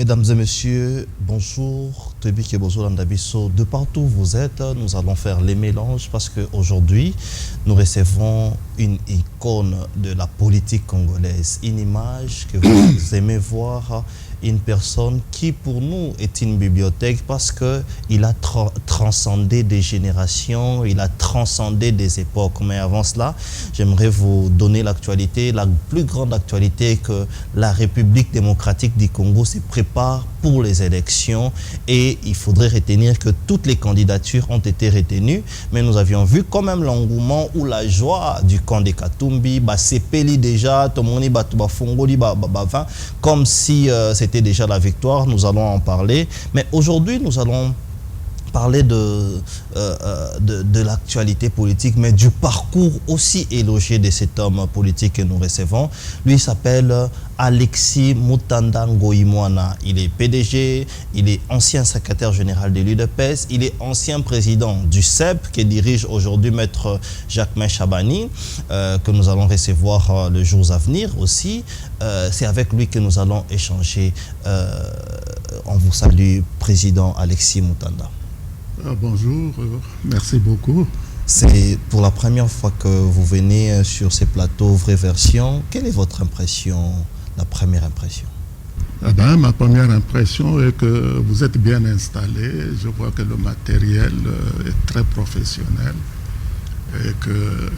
Mesdames et messieurs, bonjour. De partout où vous êtes, nous allons faire les mélanges parce qu'aujourd'hui, nous recevons une icône de la politique congolaise, une image que vous aimez voir, une personne qui pour nous est une bibliothèque parce qu'il a transcendé des générations, il a transcendé des époques. Mais avant cela, j'aimerais vous donner l'actualité, la plus grande actualité que la République démocratique du Congo se prépare pour les élections et il faudrait retenir que toutes les candidatures ont été retenues, mais nous avions vu quand même l'engouement ou la joie du camp de Katumbi, Sepeli déjà, Tomoni Batubafongoli, comme si c'était déjà la victoire. Nous allons en parler, mais aujourd'hui nous allons parler de l'actualité politique, mais du parcours aussi élogié de cet homme politique que nous recevons. Lui s'appelle Alexis Mutanda Ngoïmwana. Il est PDG, il est ancien secrétaire général de l'UDPS, il est ancien président du CEP que dirige aujourd'hui Maître Jacquemain Chabani, que nous allons recevoir les jours à venir aussi. C'est avec lui que nous allons échanger. On vous salue, Président Alexis Mutanda. Bonjour, merci beaucoup. C'est pour la première fois que vous venez sur ces plateaux Vraie Version. Quelle est votre impression, la première impression? Ma première impression est que vous êtes bien installé. Je vois que le matériel est très professionnel et que,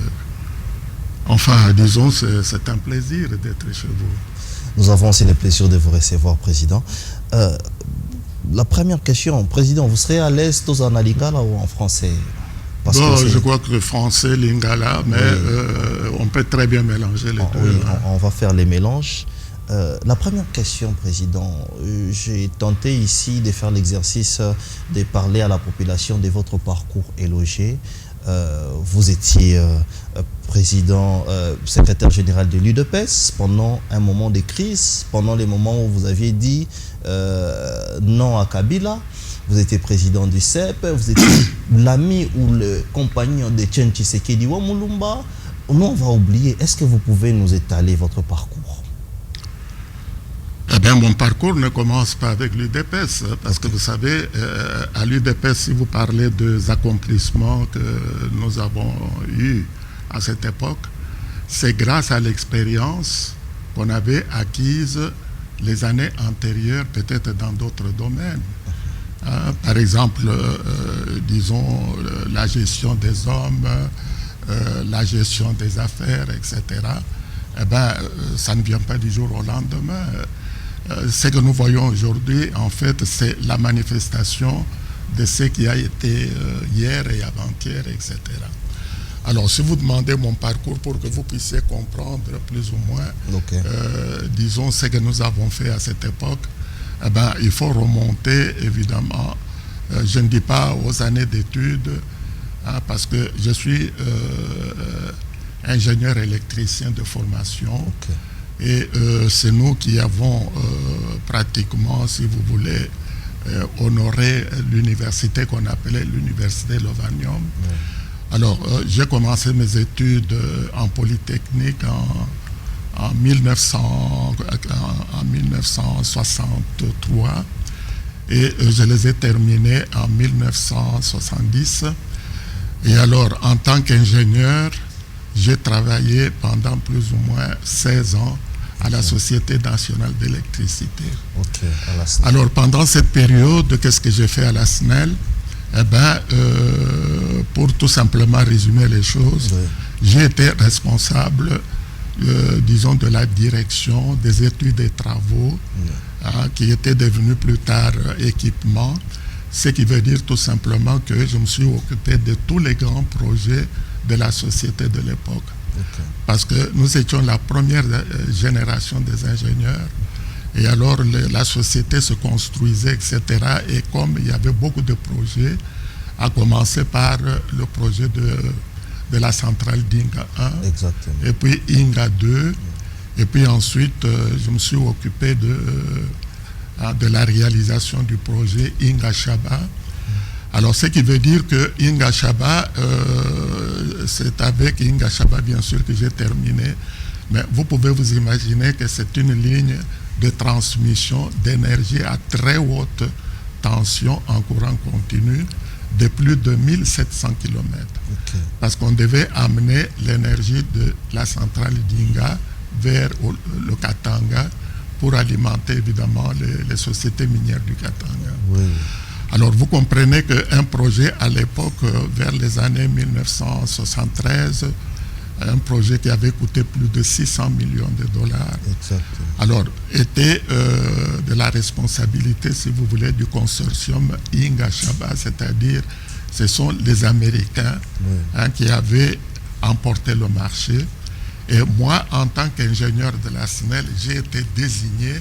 enfin, disons, c'est un plaisir d'être chez vous. Nous avons aussi le plaisir de vous recevoir, Président. La première question, Président, vous serez à l'aise tous en lingala ou en français? Je crois que le français, lingala, mais oui. On peut très bien mélanger les deux. Oui, on va faire les mélanges. La première question, Président, j'ai tenté ici de faire l'exercice de parler à la population de votre parcours élogié. Vous étiez président, secrétaire général de l'UDPS pendant un moment de crise, pendant les moments où vous aviez dit non à Kabila. Vous étiez président du CEP, vous étiez l'ami ou le compagnon de Tchen Tshisekedi Wamulumba. Nous, on va oublier. Est-ce que vous pouvez nous étaler votre parcours? Eh bien, mon parcours ne commence pas avec l'UDPS, parce que vous savez, à l'UDPS, si vous parlez des accomplissements que nous avons eus à cette époque, c'est grâce à l'expérience qu'on avait acquise les années antérieures, peut-être dans d'autres domaines. Par exemple, disons, la gestion des hommes, la gestion des affaires, etc. Eh bien, ça ne vient pas du jour au lendemain. Ce que nous voyons aujourd'hui, en fait, c'est la manifestation de ce qui a été hier et avant-hier, etc. Alors, si vous demandez mon parcours pour que vous puissiez comprendre plus ou moins, disons, ce que nous avons fait à cette époque, eh ben, il faut remonter, évidemment, je ne dis pas aux années d'études, parce que je suis ingénieur électricien de formation. Et c'est nous qui avons pratiquement, si vous voulez, honoré l'université qu'on appelait l'université Lovanium. Alors, j'ai commencé mes études en Polytechnique en 1963 et je les ai terminées en 1970. Et alors, en tant qu'ingénieur, j'ai travaillé pendant plus ou moins 16 ans à la Société nationale d'électricité. Alors, pendant cette période, qu'est-ce que j'ai fait à la SNEL? Eh bien, pour tout simplement résumer les choses, j'ai été responsable, disons, de la direction des études et travaux, qui était devenu plus tard équipement, ce qui veut dire tout simplement que je me suis occupé de tous les grands projets de la société de l'époque. Parce que nous étions la première génération des ingénieurs. Et alors, la société se construisait, etc. Et comme il y avait beaucoup de projets, à commencer par le projet de la centrale d'Inga 1, et puis Inga 2, et puis ensuite, je me suis occupé de la réalisation du projet Inga Shaba. Alors, ce qui veut dire que Inga Shaba, c'est avec Inga Shaba, bien sûr, que j'ai terminé Mais vous pouvez vous imaginer que c'est une ligne de transmission d'énergie à très haute tension en courant continu de plus de 1700 km. Okay. Parce qu'on devait amener l'énergie de la centrale d'Inga vers le Katanga pour alimenter évidemment les sociétés minières du Katanga. Oui. Alors vous comprenez qu'un projet à l'époque, vers les années 1973, un projet qui avait coûté plus de 600 millions de dollars, Exactement. alors était de la responsabilité, si vous voulez, du consortium Inga Shaba, c'est-à-dire ce sont les Américains qui avaient emporté le marché. Et moi, en tant qu'ingénieur de la SNEL, j'ai été désigné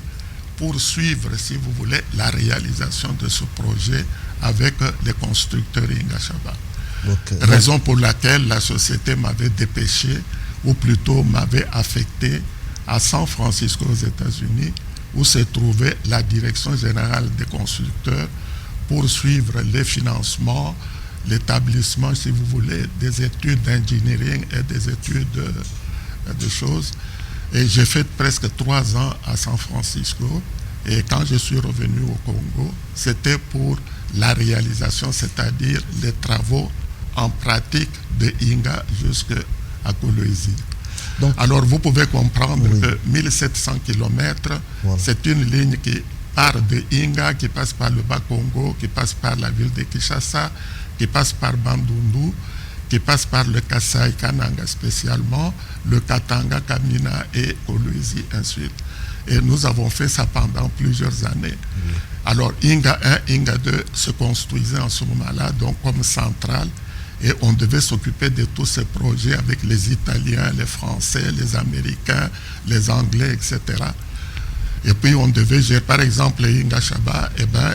pour suivre, si vous voulez, la réalisation de ce projet avec les constructeurs Inga Shaba. Okay. Raison pour laquelle la société m'avait dépêché, ou plutôt m'avait affecté à San Francisco aux États-Unis, où se trouvait la direction générale des constructeurs pour suivre les financements, l'établissement, si vous voulez, des études d'engineering et des études de choses. Et j'ai fait presque 3 ans à San Francisco. Et quand je suis revenu au Congo, c'était pour la réalisation, c'est-à-dire les travaux en pratique de Inga jusqu'à Kolwezi. Alors vous pouvez comprendre que 1700 km, c'est une ligne qui part de Inga, qui passe par le Bas-Congo, qui passe par la ville de Kinshasa, qui passe par Bandundu, qui passe par le Kasai Kananga spécialement, le Katanga, Kamina et Kolwezi ensuite. Et nous avons fait ça pendant plusieurs années. Alors Inga 1, Inga 2 se construisaient en ce moment-là, donc comme centrale, et on devait s'occuper de tous ces projets avec les Italiens, les Français, les Américains, les Anglais, etc. Et puis on devait gérer, par exemple, Inga Shaba,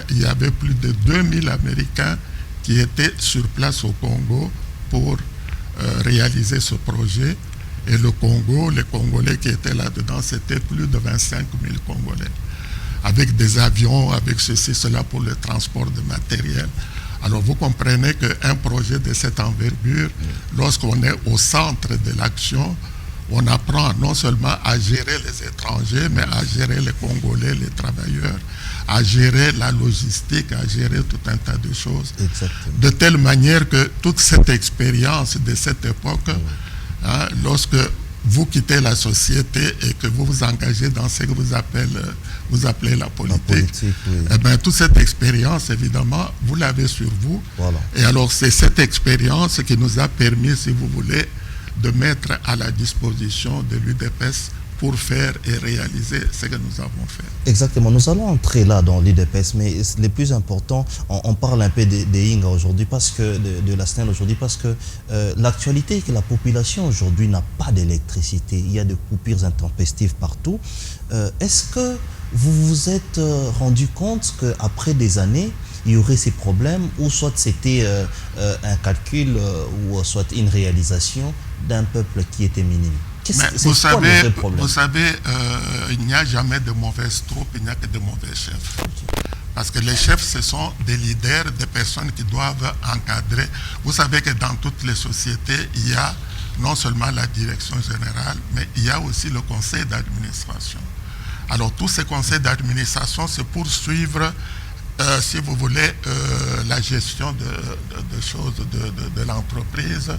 il y avait plus de 2000 Américains qui étaient sur place au Congo pour réaliser ce projet. Et le Congo, les Congolais qui étaient là-dedans, c'était plus de 25 000 Congolais. Avec des avions, avec ceci, cela pour le transport de matériel. Alors vous comprenez qu'un projet de cette envergure, lorsqu'on est au centre de l'action, on apprend non seulement à gérer les étrangers, mais à gérer les Congolais, les travailleurs, à gérer la logistique, à gérer tout un tas de choses. Exactement. De telle manière que toute cette expérience de cette époque, lorsque vous quittez la société et que vous vous engagez dans ce que vous appelez la politique, toute cette expérience, évidemment, vous l'avez sur vous. Voilà. Et alors, c'est cette expérience qui nous a permis, si vous voulez, de mettre à la disposition de l'UDPS pour faire et réaliser ce que nous avons fait. Exactement. Nous allons entrer là dans l'UDPS, mais le plus important, on parle un peu des Inga aujourd'hui, parce que de la SNEL aujourd'hui, parce que l'actualité est que la population aujourd'hui n'a pas d'électricité. Il y a des coupures intempestives partout. Est-ce que vous vous êtes rendu compte qu'après des années, il y aurait ces problèmes, ou soit c'était un calcul, ou soit une réalisation d'un peuple qui était minime? Vous savez, il n'y a jamais de mauvaises troupes, il n'y a que de mauvais chefs. Parce que les chefs, ce sont des leaders, des personnes qui doivent encadrer. Vous savez que dans toutes les sociétés, il y a non seulement la direction générale, mais il y a aussi le conseil d'administration. Alors tous ces conseils d'administration, c'est pour suivre, si vous voulez, la gestion de choses de l'entreprise,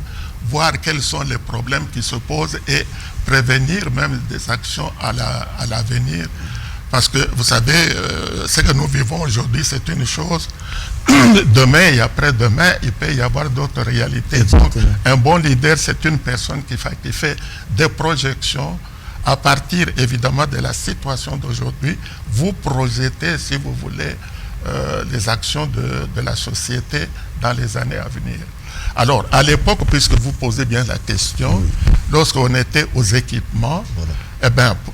voir quels sont les problèmes qui se posent et prévenir même des actions à l'avenir. Parce que vous savez, ce que nous vivons aujourd'hui, c'est une chose. Demain et après-demain, il peut y avoir d'autres réalités. Donc, un bon leader, c'est une personne qui fait des projections à partir évidemment de la situation d'aujourd'hui. Vous projetez, si vous voulez, les actions de la société dans les années à venir. Alors, à l'époque, puisque vous posez bien la question, lorsqu'on était aux équipements,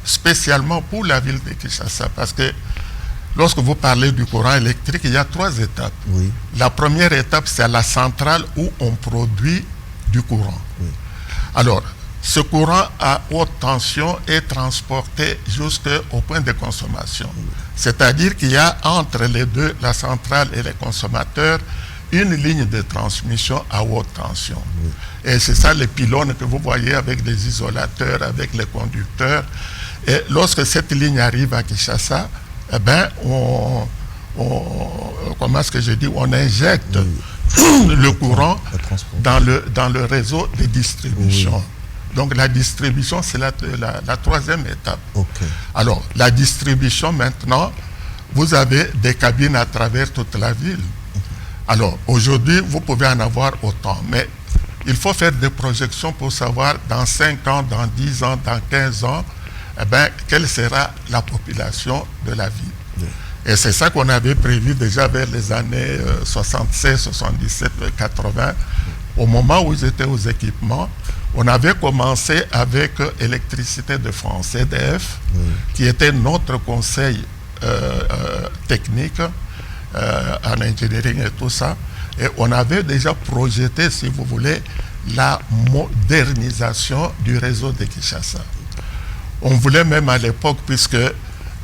spécialement pour la ville de Kinshasa, parce que lorsque vous parlez du courant électrique, il y a 3 étapes. Oui. La première étape, c'est la centrale où on produit du courant. Oui. Alors, ce courant à haute tension est transporté jusqu'au point de consommation. Oui. C'est-à-dire qu'il y a entre les deux, la centrale et les consommateurs, une ligne de transmission à haute tension. Et c'est ça les pylônes que vous voyez avec des isolateurs, avec les conducteurs. Et lorsque cette ligne arrive à Kinshasa, eh ben, comment est-ce que je dis, on injecte le courant dans le réseau de distribution. Donc la distribution, c'est la troisième étape. Alors, la distribution maintenant, vous avez des cabines à travers toute la ville. Alors, aujourd'hui, vous pouvez en avoir autant, mais il faut faire des projections pour savoir dans 5 ans, dans 10 ans, dans 15 ans, eh ben, quelle sera la population de la ville. Et c'est ça qu'on avait prévu déjà vers les années 76, 77, 80. Au moment où ils étaient aux équipements, on avait commencé avec Électricité de France, EDF, qui était notre conseil technique en engineering et tout ça. Et on avait déjà projeté, si vous voulez, la modernisation du réseau de Kinshasa. On voulait même à l'époque, puisque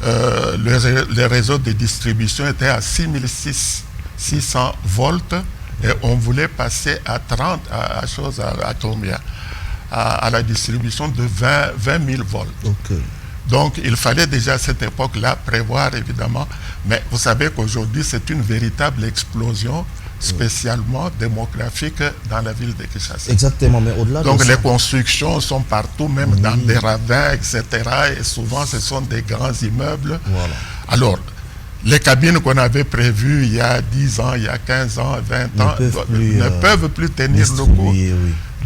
le réseau de distribution était à 6600 volts, et on voulait passer à 30, à combien? À la distribution de 20 000 volts. Donc, il fallait déjà à cette époque-là prévoir, évidemment, mais vous savez qu'aujourd'hui, c'est une véritable explosion, spécialement démographique dans la ville de Kinshasa. Exactement, mais au-delà de ça... Donc, les constructions sont partout, même dans des ravins, etc. Et souvent, ce sont des grands immeubles. Alors, les cabines qu'on avait prévues il y a 10 ans, il y a 15 ans, 20 ans, ne peuvent plus tenir le coup.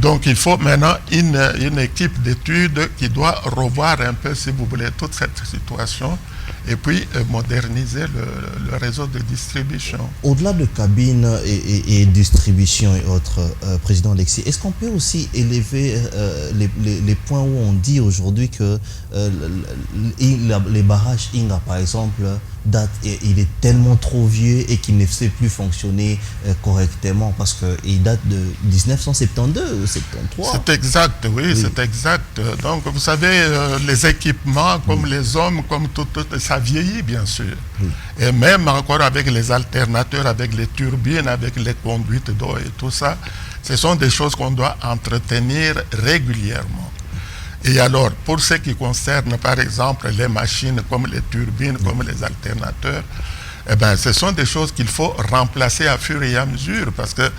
Donc, il faut maintenant une équipe d'études qui doit revoir un peu, si vous voulez, toute cette situation et puis moderniser le réseau de distribution. Au-delà de cabines et distribution et autres, Président Alexis, est-ce qu'on peut aussi élever les points où on dit aujourd'hui que les barrages Inga, par exemple, il est tellement trop vieux et qu'il ne sait plus fonctionner correctement parce qu'il date de 1972 ou 73. C'est exact, oui, c'est exact. Donc, vous savez, les équipements, comme les hommes, comme tout, ça vieillit, bien sûr. Et même encore avec les alternateurs, avec les turbines, avec les conduites d'eau et tout ça, ce sont des choses qu'on doit entretenir régulièrement. Et alors, pour ce qui concerne, par exemple, les machines comme les turbines, comme les alternateurs, eh ben, ce sont des choses qu'il faut remplacer à fur et à mesure, parce que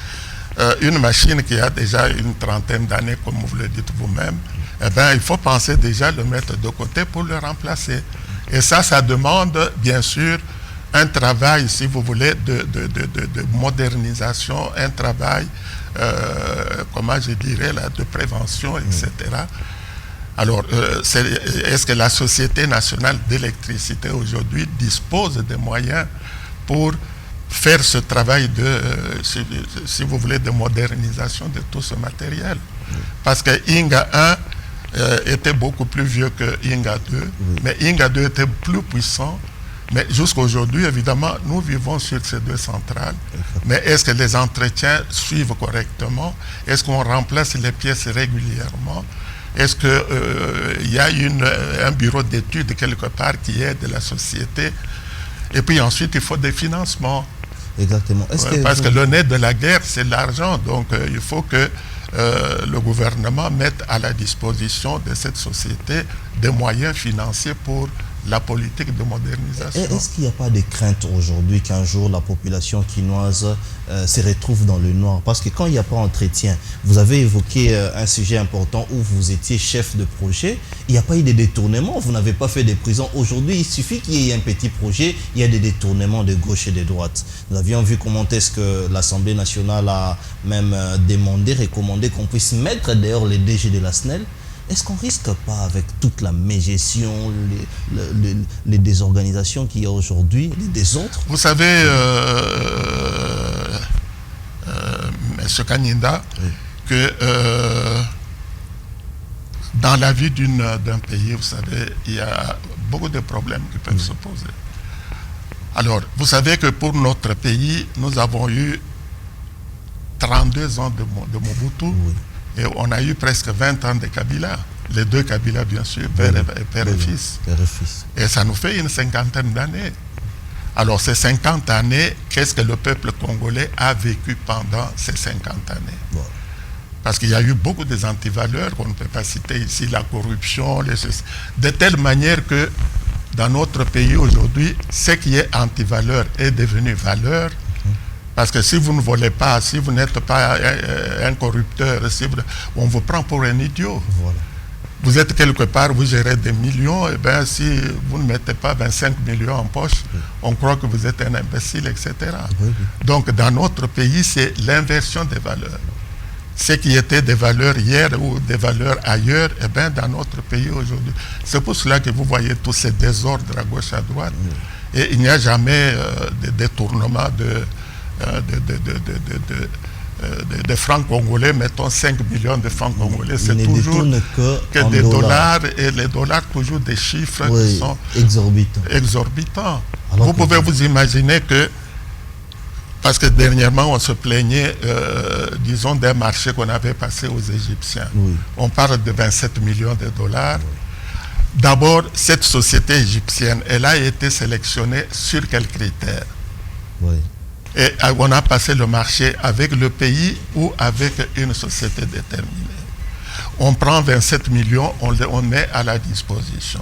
une machine qui a déjà une trentaine d'années, comme vous le dites vous-même, eh ben, il faut penser déjà le mettre de côté pour le remplacer. Et ça demande, bien sûr, un travail, si vous voulez, de modernisation, un travail, comment je dirais, là, de prévention, etc. Alors, est-ce que la Société nationale d'électricité aujourd'hui dispose des moyens pour faire ce travail de, si vous voulez, de modernisation de tout ce matériel? Parce que Inga 1 était beaucoup plus vieux que Inga 2, mais Inga 2 était plus puissant. Mais jusqu'à aujourd'hui, évidemment, nous vivons sur ces deux centrales. Mais est-ce que les entretiens suivent correctement? Est-ce qu'on remplace les pièces régulièrement? Est-ce qu'il y a un bureau d'études quelque part qui aide la société? Et puis ensuite, il faut des financements. Exactement. Parce que le nez de la guerre, c'est l'argent. Donc, il faut que le gouvernement mette à la disposition de cette société des moyens financiers pour la politique de modernisation. Est-ce qu'il n'y a pas de crainte aujourd'hui qu'un jour la population quinoise se retrouve dans le noir? Parce que quand il n'y a pas d'entretien, vous avez évoqué un sujet important où vous étiez chef de projet, il n'y a pas eu de détournement, vous n'avez pas fait des prisons. Aujourd'hui, il suffit qu'il y ait un petit projet, il y a des détournements de gauche et de droite. Nous avions vu comment est-ce que l'Assemblée nationale a même demandé, recommandé qu'on puisse mettre dehors les DG de la SNEL. Est-ce qu'on ne risque pas, avec toute la mégestion, les désorganisations qu'il y a aujourd'hui, les désordres? Vous savez, M. Kanyinda, que dans la vie d'un pays, vous savez, il y a beaucoup de problèmes qui peuvent se poser. Alors, vous savez que pour notre pays, nous avons eu 32 ans de Mobutu. Et on a eu presque 20 ans de Kabila. Les deux Kabila, bien sûr, père et fils. Et ça nous fait une cinquantaine d'années. Alors, ces 50 années, qu'est-ce que le peuple congolais a vécu pendant ces 50 années? Bon. Parce qu'il y a eu beaucoup des antivaleurs qu'on ne peut pas citer ici, la corruption, de telle manière que dans notre pays aujourd'hui, ce qui est antivaleur est devenu valeur. Parce que si vous ne volez pas, si vous n'êtes pas un corrupteur, on vous prend pour un idiot. Voilà. Vous êtes quelque part, vous gérez des millions, et bien si vous ne mettez pas 25 millions en poche, on croit que vous êtes un imbécile, etc. Oui. Donc dans notre pays, c'est l'inversion des valeurs. Ce qui était des valeurs hier ou des valeurs ailleurs, et bien dans notre pays aujourd'hui. C'est pour cela que vous voyez tous ces désordres à gauche, à droite. Et il n'y a jamais de détournement de francs congolais, mettons 5 millions de francs congolais, c'est toujours que des dollars, et les dollars toujours des chiffres qui sont exorbitants. Vous pouvez vous imaginer que, parce que dernièrement on se plaignait, disons, d'un marché qu'on avait passé aux Égyptiens. On parle de 27 millions de dollars. D'abord, cette société égyptienne, elle a été sélectionnée sur quels critères? Et on a passé le marché avec le pays ou avec une société déterminée. On prend 27 millions, on met à la disposition.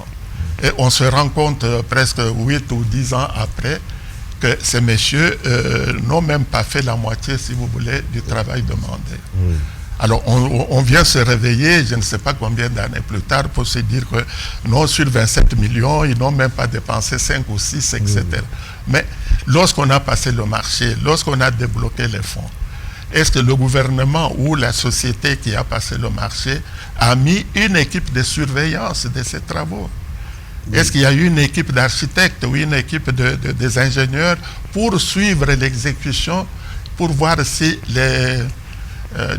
Et on se rend compte presque 8 ou 10 ans après que ces messieurs n'ont même pas fait la moitié, si vous voulez, du travail demandé. Alors on vient se réveiller, je ne sais pas combien d'années plus tard, pour se dire que non, sur 27 millions, ils n'ont même pas dépensé 5 ou 6, etc. Mais lorsqu'on a passé le marché, lorsqu'on a débloqué les fonds, est-ce que le gouvernement ou la société qui a passé le marché a mis une équipe de surveillance de ces travaux? Est-ce qu'il y a eu une équipe d'architectes ou une équipe des ingénieurs pour suivre l'exécution, pour voir si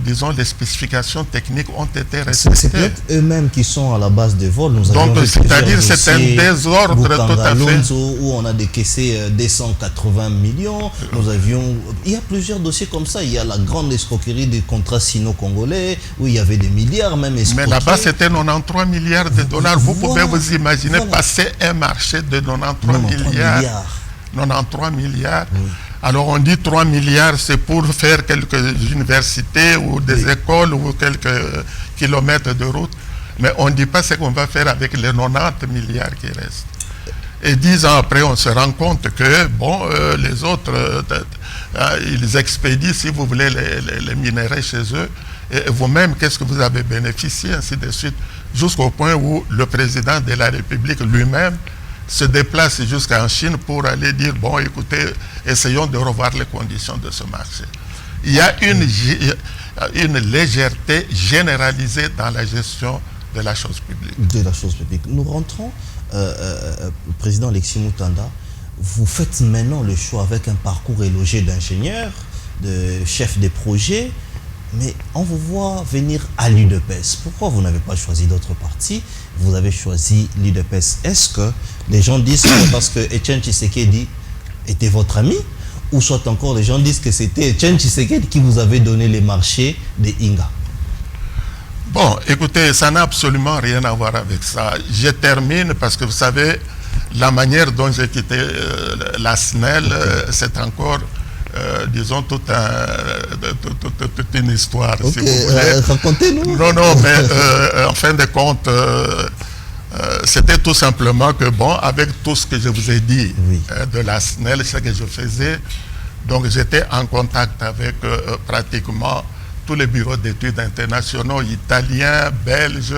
disons, les spécifications techniques ont été respectées? C'est peut-être eux-mêmes qui sont à la base des vols. Donc, c'est-à-dire c'est un désordre tout à fait. Où on a décaissé 280 millions. Il y a plusieurs dossiers comme ça. Il y a la grande escroquerie des contrats sino-congolais, où il y avait des milliards même escroqués. Mais là-bas, c'était 93 milliards de dollars. Vous pouvez vous imaginer passer un marché de 93 milliards. 93 milliards. Alors on dit 3 milliards, c'est pour faire quelques universités ou des écoles ou quelques kilomètres de route. Mais on ne dit pas ce qu'on va faire avec les 90 milliards qui restent. Et 10 ans après, on se rend compte que, bon, les autres, ils expédient, si vous voulez, les minéraux chez eux. Et vous-même, qu'est-ce que vous avez bénéficié, ainsi de suite, jusqu'au point où le président de la République lui-même se déplace jusqu'en Chine pour aller dire, bon, écoutez, essayons de revoir les conditions de ce marché. Il y a une légèreté généralisée dans la gestion de la chose publique. De la chose publique. Nous rentrons, président Alexis Moutanda, vous faites maintenant le choix avec un parcours élogé d'ingénieur, de chef de projet, mais on vous voit venir à l'UDPS. Pourquoi vous n'avez pas choisi d'autres partis? Vous avez choisi l'UDPS. Est-ce que les gens disent que parce que Etienne Tshisekedi était votre ami, ou soit encore les gens disent que c'était Etienne Tshisekedi qui vous avait donné les marchés des Inga? Bon, écoutez, ça n'a absolument rien à voir avec ça. Je termine parce que vous savez, la manière dont j'ai quitté la SNEL, c'est encore... disons, toute une histoire, si vous voulez. Racontez-nous. Non, mais en fin de compte, c'était tout simplement que, bon, avec tout ce que je vous ai dit de la SNEL, ce que je faisais, donc j'étais en contact avec pratiquement tous les bureaux d'études internationaux, italiens, belges,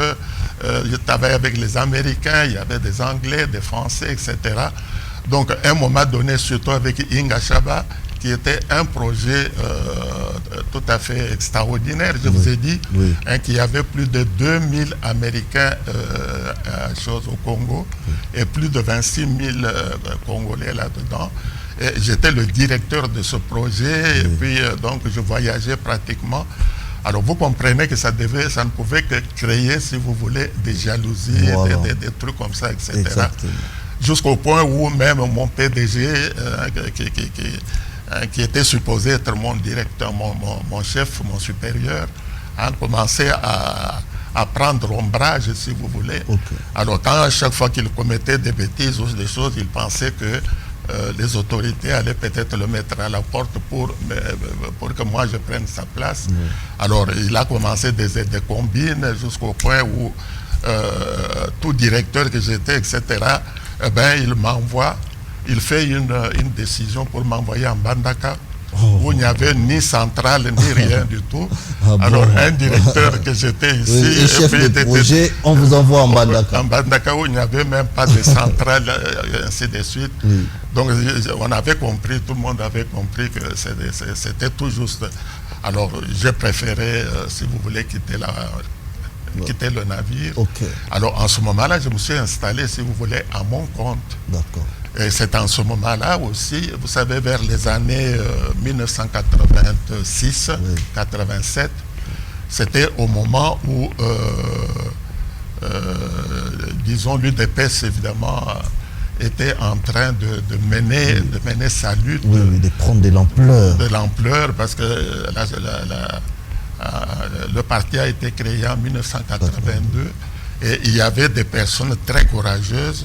je travaillais avec les Américains, il y avait des Anglais, des Français, etc. Donc, à un moment donné, surtout avec Inga Chaba, qui était un projet tout à fait extraordinaire, je vous ai dit, qu'il y avait plus de 2000 Américains au Congo et plus de 26 000 Congolais là-dedans. J'étais le directeur de ce projet et puis donc je voyageais pratiquement. Alors vous comprenez que ça ne pouvait que créer, si vous voulez, des jalousies, des trucs comme ça, etc. Jusqu'au point où même mon PDG, qui était supposé être mon directeur, mon chef, mon supérieur, a commencé à prendre ombrage, si vous voulez. Alors quand à chaque fois qu'il commettait des bêtises ou des choses, il pensait que les autorités allaient peut-être le mettre à la porte pour que moi je prenne sa place. Alors il a commencé des combines jusqu'au point où tout directeur que j'étais, etc., eh ben, il fait une décision pour m'envoyer en Mbandaka, où il n'y avait ni centrale, ni rien du tout. Alors, un directeur que j'étais ici, oui, et chef de projet, on vous envoie en Mbandaka. En Mbandaka, où il n'y avait même pas de centrale, ainsi de suite. Oui. Donc, on avait compris, tout le monde avait compris que c'était tout juste. Alors, j'ai préféré, si vous voulez, quitter le navire. Okay. Alors, en ce moment-là, je me suis installé, si vous voulez, à mon compte. D'accord. Et c'est en ce moment-là aussi, vous savez, vers les années 1986, oui. 87, c'était au moment où, disons, l'UDPS, évidemment, était en train de mener sa lutte. Oui, oui, de prendre de l'ampleur. De l'ampleur, parce que le parti a été créé en 1982 et il y avait des personnes très courageuses,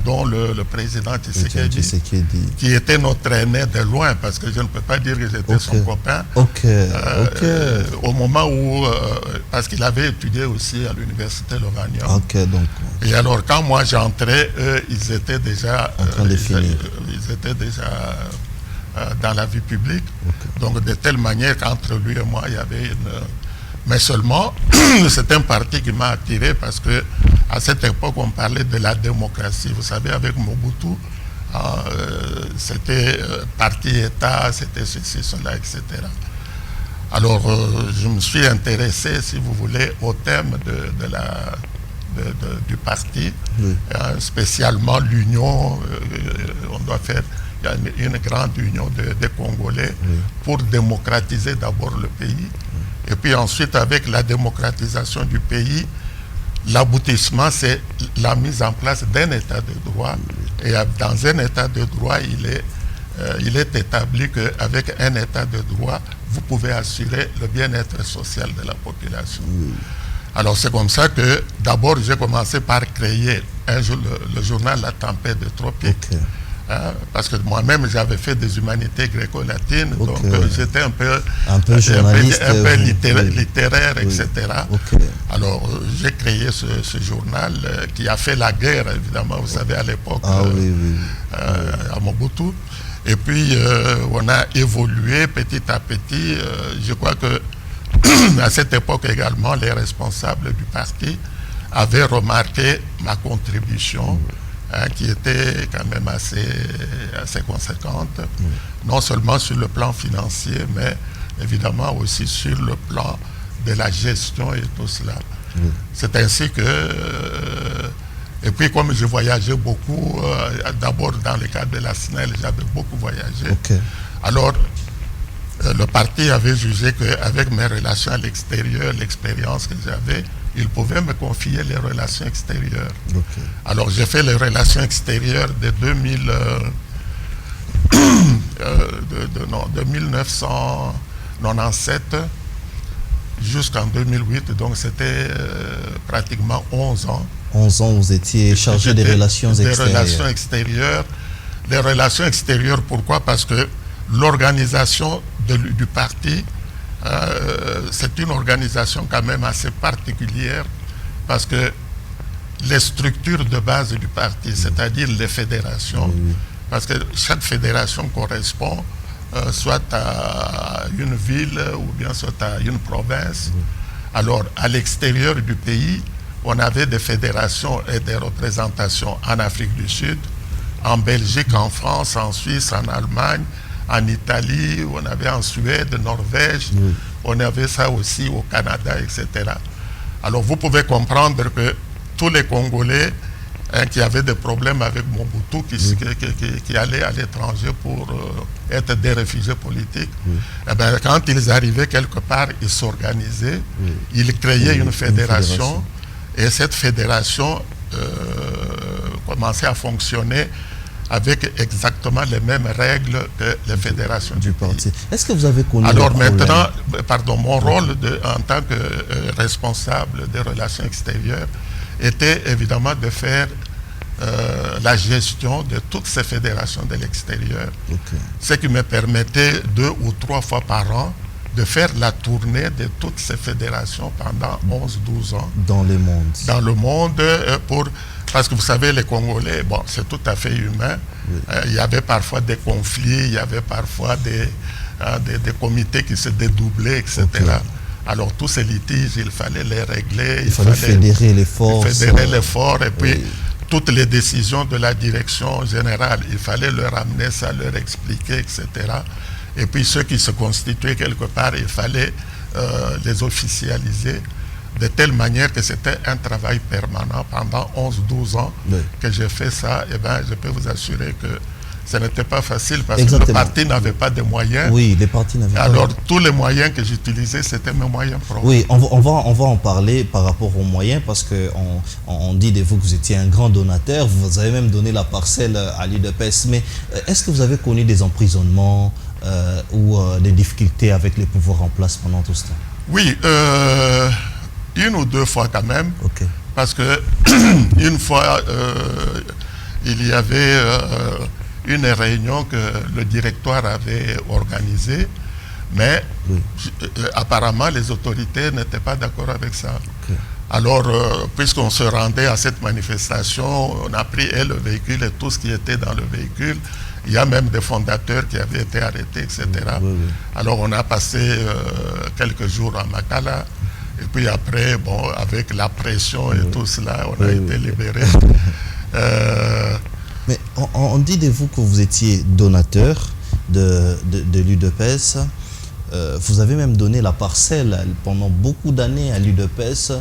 dont le président Tshisekedi, qui était notre aîné de loin, parce que je ne peux pas dire que j'étais son copain. Au moment où, parce qu'il avait étudié aussi à l'université Lovanium. Et alors quand moi j'entrais, eux, ils étaient déjà en train de finir. Ils étaient déjà dans la vie publique. Donc de telle manière qu'entre lui et moi, il y avait une... Mais seulement, c'est un parti qui m'a attiré parce que à cette époque, on parlait de la démocratie. Vous savez, avec Mobutu, c'était parti-État, c'était ceci, cela, etc. Alors, je me suis intéressé, si vous voulez, au thème du parti, oui. Spécialement l'union. On doit faire une grande union des Congolais, oui. Pour démocratiser d'abord le pays. Et puis ensuite, avec la démocratisation du pays, l'aboutissement, c'est la mise en place d'un état de droit. Et dans un état de droit, il est établi qu'avec un état de droit, vous pouvez assurer le bien-être social de la population. Alors c'est comme ça que d'abord, j'ai commencé par créer le journal La Tempête de Tropique. Parce que moi-même, j'avais fait des humanités gréco-latines, donc j'étais un peu journaliste, un peu littéraire, oui. Etc. Alors, j'ai créé ce journal qui a fait la guerre, évidemment, vous savez, à l'époque, à Mobutu. Et puis, on a évolué petit à petit. Je crois que à cette époque également, les responsables du parti avaient remarqué ma contribution. Qui était quand même assez conséquente, non seulement sur le plan financier, mais évidemment aussi sur le plan de la gestion et tout cela. C'est ainsi que, et puis comme je voyageais beaucoup, d'abord dans le cadre de la SNEL, j'avais beaucoup voyagé. Alors, le parti avait jugé qu'avec mes relations à l'extérieur, l'expérience que j'avais, il pouvait me confier les relations extérieures. Alors j'ai fait les relations extérieures de 1997 jusqu'en 2008, donc c'était pratiquement 11 ans. 11 ans, vous étiez chargé des relations extérieures. Des relations extérieures. Les relations extérieures, pourquoi? Parce que l'organisation du parti, c'est une organisation quand même assez particulière parce que les structures de base du parti, c'est-à-dire les fédérations, parce que chaque fédération correspond soit à une ville ou bien soit à une province. Alors, à l'extérieur du pays, on avait des fédérations et des représentations en Afrique du Sud, en Belgique, en France, en Suisse, en Allemagne, en Italie, on avait en Suède, Norvège, on avait ça aussi au Canada, etc. Alors vous pouvez comprendre que tous les Congolais qui avaient des problèmes avec Mobutu, qui allaient à l'étranger pour être des réfugiés politiques, eh bien, quand ils arrivaient quelque part, ils s'organisaient, ils créaient une fédération, et cette fédération commençait à fonctionner avec exactement les mêmes règles que les fédérations du parti. Est-ce que vous avez connu... Alors maintenant, mon rôle en tant que responsable des relations extérieures était évidemment de faire la gestion de toutes ces fédérations de l'extérieur. Okay. Ce qui me permettait 2 ou 3 fois par an de faire la tournée de toutes ces fédérations pendant 11-12 ans. Dans le monde. Dans le monde, parce que vous savez, les Congolais, bon, c'est tout à fait humain. Oui. Il y avait parfois des conflits, il y avait parfois des comités qui se dédoublaient, etc. Okay. Alors tous ces litiges, il fallait les régler. Il fallait fédérer les forces. Fédérer les forces et puis toutes les décisions de la direction générale, il fallait leur amener ça, leur expliquer, etc. Et puis ceux qui se constituaient quelque part, il fallait les officialiser de telle manière que c'était un travail permanent pendant 11-12 ans que j'ai fait ça. Et bien, je peux vous assurer que ce n'était pas facile parce que le parti n'avait pas de moyens. Oui, les partis n'avaient pas. Alors, tous les moyens que j'utilisais, c'était mes moyens propres. Oui, on va en parler par rapport aux moyens parce qu'on dit de vous que vous étiez un grand donateur. Vous avez même donné la parcelle à l'UDPS. Mais est-ce que vous avez connu des emprisonnements ou des difficultés avec les pouvoirs en place pendant tout ce temps? Oui, 1 ou 2 fois quand même. Okay. Parce que une fois, il y avait une réunion que le directoire avait organisée, mais apparemment les autorités n'étaient pas d'accord avec ça. Okay. Alors, puisqu'on se rendait à cette manifestation, on a pris le véhicule et tout ce qui était dans le véhicule. Il y a même des fondateurs qui avaient été arrêtés, etc. Oui. Alors, on a passé quelques jours à Makala. Et puis après, bon, avec la pression et tout cela, on a été libérés. Mais on dit de vous que vous étiez donateur de l'UDPS. Vous avez même donné la parcelle pendant beaucoup d'années à l'UDPS.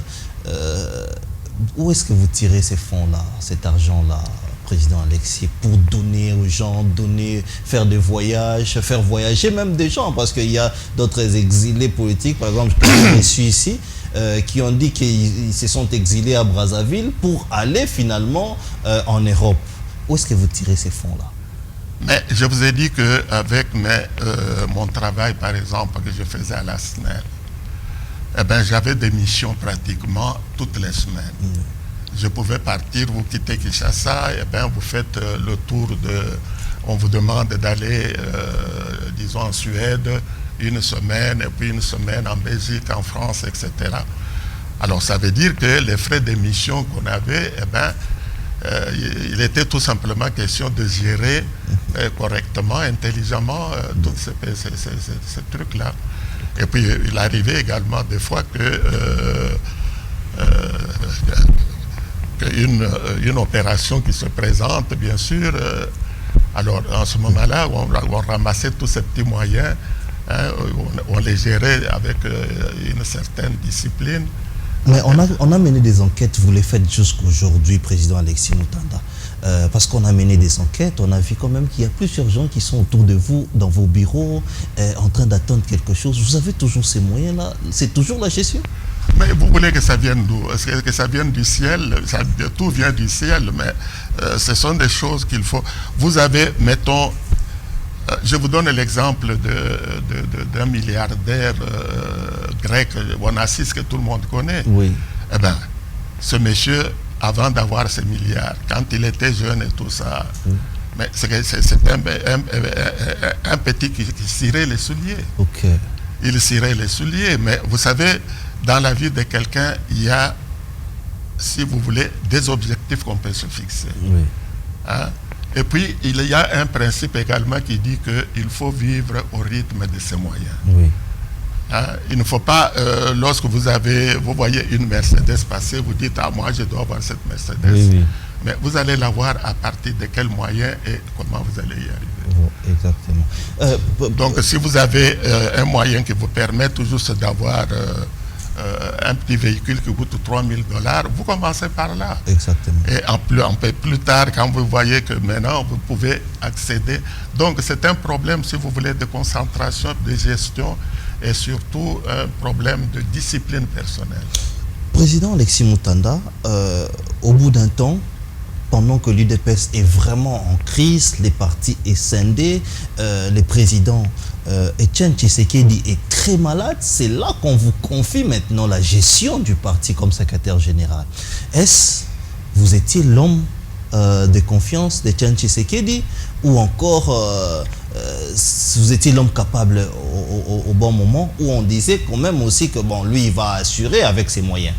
Où est-ce que vous tirez ces fonds-là, cet argent-là, président Alexis, pour donner aux gens, faire des voyages, faire voyager même des gens, parce qu'il y a d'autres exilés politiques, par exemple, je suis ici, qui ont dit qu'ils se sont exilés à Brazzaville pour aller finalement en Europe. Où est-ce que vous tirez ces fonds-là? Mais je vous ai dit qu'avec mon travail, par exemple, que je faisais à la SNEL, eh ben, j'avais des missions pratiquement toutes les semaines. Je pouvais partir, vous quittez Kinshasa, et bien vous faites le tour on vous demande d'aller, disons, en Suède, 1 semaine, et puis 1 semaine en Belgique, en France, etc. Alors ça veut dire que les frais d'émission qu'on avait, eh ben, il était tout simplement question de gérer correctement, intelligemment, tous ces trucs-là. Et puis il arrivait également des fois que une opération qui se présente, bien sûr, alors en ce moment-là, on ramassait tous ces petits moyens, hein, on les gérait avec une certaine discipline. Mais on a mené des enquêtes, vous les faites jusqu'aujourd'hui, président Alexis Moutanda. Parce qu'on a mené des enquêtes, on a vu quand même qu'il y a plusieurs gens qui sont autour de vous, dans vos bureaux, en train d'attendre quelque chose. Vous avez toujours ces moyens-là? C'est toujours la gestion? Mais vous voulez que ça vienne d'où? Est-ce que ça vienne du ciel? Tout vient du ciel, mais ce sont des choses qu'il faut... Vous avez, mettons, je vous donne l'exemple d'un milliardaire grec, Onassis, que tout le monde connaît. Oui. Eh bien, ce monsieur, avant d'avoir ces milliards, quand il était jeune et tout ça, mais c'est un petit qui cirait les souliers. Ok. Il cirait les souliers, mais vous savez, dans la vie de quelqu'un, il y a, si vous voulez, des objectifs qu'on peut se fixer. Oui. Hein? Et puis, il y a un principe également qui dit qu'il faut vivre au rythme de ses moyens. Oui. Hein? Il ne faut pas, lorsque vous voyez une Mercedes passer, vous dites, ah, moi, je dois avoir cette Mercedes. Oui, oui. Mais vous allez l'avoir à partir de quels moyens et comment vous allez y arriver. Oh, exactement. Donc, si vous avez un moyen qui vous permet toujours d'avoir un petit véhicule qui coûte $3000, vous commencez par là. Exactement. Et un peu plus tard, quand vous voyez que maintenant, vous pouvez accéder. Donc, c'est un problème, si vous voulez, de concentration, de gestion et surtout un problème de discipline personnelle. Président Alexis Moutanda, au bout d'un temps, pendant que l'UDPS est vraiment en crise, les partis est scindé, le président Etienne Tshisekedi est très malade, c'est là qu'on vous confie maintenant la gestion du parti comme secrétaire général. Vous étiez l'homme de confiance de Tian Tshisekedi, ou encore vous étiez l'homme capable au bon moment, où on disait quand même aussi que bon, lui il va assurer avec ses moyens?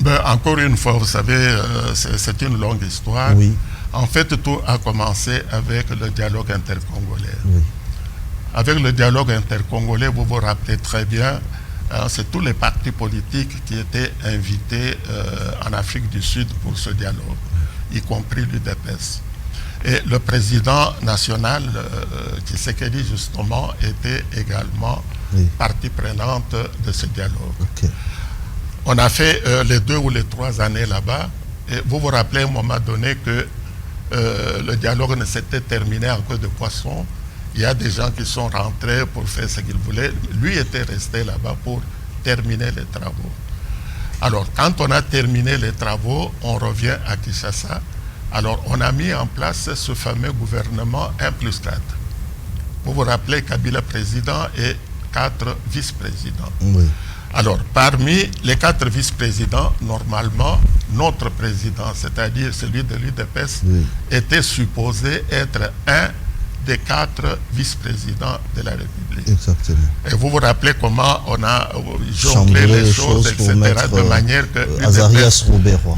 Ben, encore une fois, vous savez, c'est une longue histoire. Oui. En fait, tout a commencé avec le dialogue intercongolais. Oui. Avec le dialogue intercongolais, vous vous rappelez très bien, c'est tous les partis politiques qui étaient invités en Afrique du Sud pour ce dialogue, y compris l'UDPS. Et le président national, Tshisekedi, justement, était également partie prenante de ce dialogue. Okay. On a fait les 2 ou les 3 années là-bas, et vous vous rappelez à un moment donné que le dialogue ne s'était terminé en queue de poisson. Il y a des gens qui sont rentrés pour faire ce qu'ils voulaient. Lui était resté là-bas pour terminer les travaux. Alors, quand on a terminé les travaux, on revient à Kinshasa. Alors, on a mis en place ce fameux gouvernement 1+4. Vous vous rappelez, Kabila président et 4 vice-présidents. Oui. Alors, parmi les 4 vice-présidents, normalement, notre président, c'est-à-dire celui de l'UDPS, oui, était supposé être un des 4 vice-présidents de la République. Exactement. Et vous vous rappelez comment on a jonglé les choses, etc., de manière que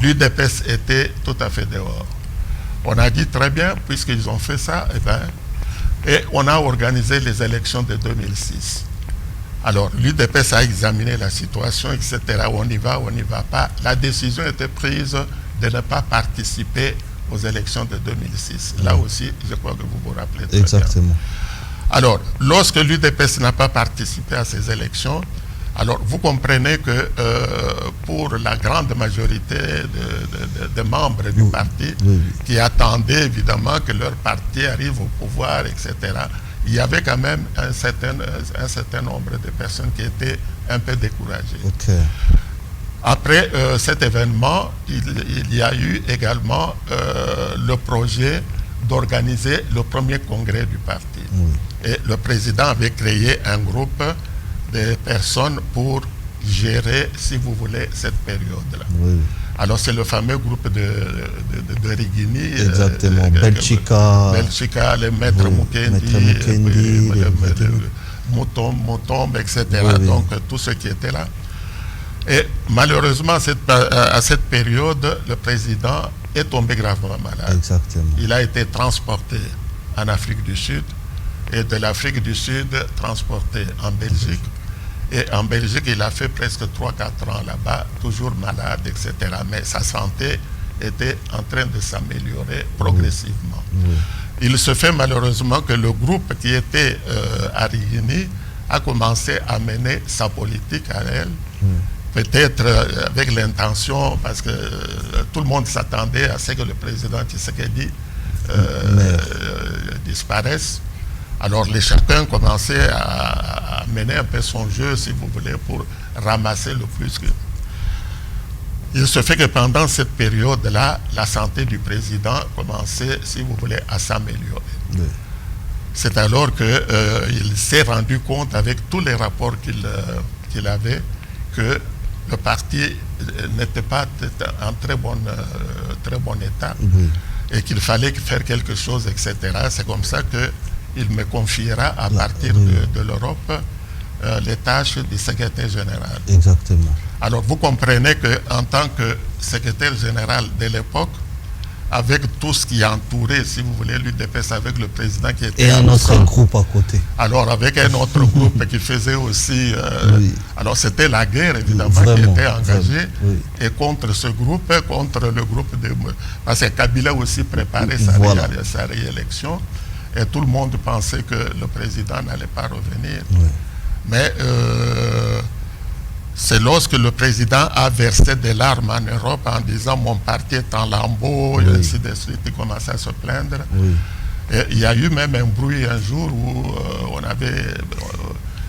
l'UDPS était tout à fait dehors. On a dit très bien, puisqu'ils ont fait ça, et on a organisé les élections de 2006. Alors, l'UDPS a examiné la situation, etc. On y va, on n'y va pas. La décision était prise de ne pas participer aux élections de 2006. Là aussi, je crois que vous vous rappelez très exactement bien. Alors, lorsque l'UDPS n'a pas participé à ces élections, alors vous comprenez que pour la grande majorité de membres du parti, qui attendaient évidemment que leur parti arrive au pouvoir, etc., il y avait quand même un certain nombre de personnes qui étaient un peu découragées. Okay. Après cet événement, il y a eu également le projet d'organiser le premier congrès du parti. Oui. Et le président avait créé un groupe de personnes pour gérer, si vous voulez, cette période-là. Oui. Alors c'est le fameux groupe de Rigini. Exactement. Belchika, le maître Mukendi, Mutombe, etc. Oui. Donc tous ceux qui étaient là. Et malheureusement, à cette période, le président est tombé gravement malade. Exactement. Il a été transporté en Afrique du Sud et de l'Afrique du Sud transporté en Belgique. Et en Belgique, il a fait presque 3-4 ans là-bas, toujours malade, etc. Mais sa santé était en train de s'améliorer progressivement. Oui. Il se fait malheureusement que le groupe qui était à Rigini a commencé à mener sa politique à elle. Peut-être avec l'intention, parce que tout le monde s'attendait à ce que le président Tshisekedi disparaisse. Alors chacun commençait à mener un peu son jeu, si vous voulez, pour ramasser le plus que... Il se fait que pendant cette période-là, la santé du président commençait, si vous voulez, à s'améliorer. Oui. C'est alors qu'il s'est rendu compte, avec tous les rapports qu'il avait, que le parti n'était pas en très bon état, oui, et qu'il fallait faire quelque chose, etc. C'est comme ça qu'il me confiera à partir de l'Europe les tâches du secrétaire général. Exactement. Alors vous comprenez qu'en tant que secrétaire général de l'époque, avec tout ce qui entourait, si vous voulez, l'UDPS, avec le président qui était... Et un autre groupe à côté. Alors, avec un autre groupe qui faisait aussi... oui. Alors, c'était la guerre, évidemment, vraiment, qui était engagée. Oui. Et contre ce groupe, contre le groupe de... Parce que Kabila aussi préparait sa réélection. Et tout le monde pensait que le président n'allait pas revenir. Oui. Mais... c'est lorsque le président a versé des larmes en Europe en disant mon parti est en lambeaux, et ainsi de suite, il commençait à se plaindre. Oui. Et il y a eu même un bruit un jour où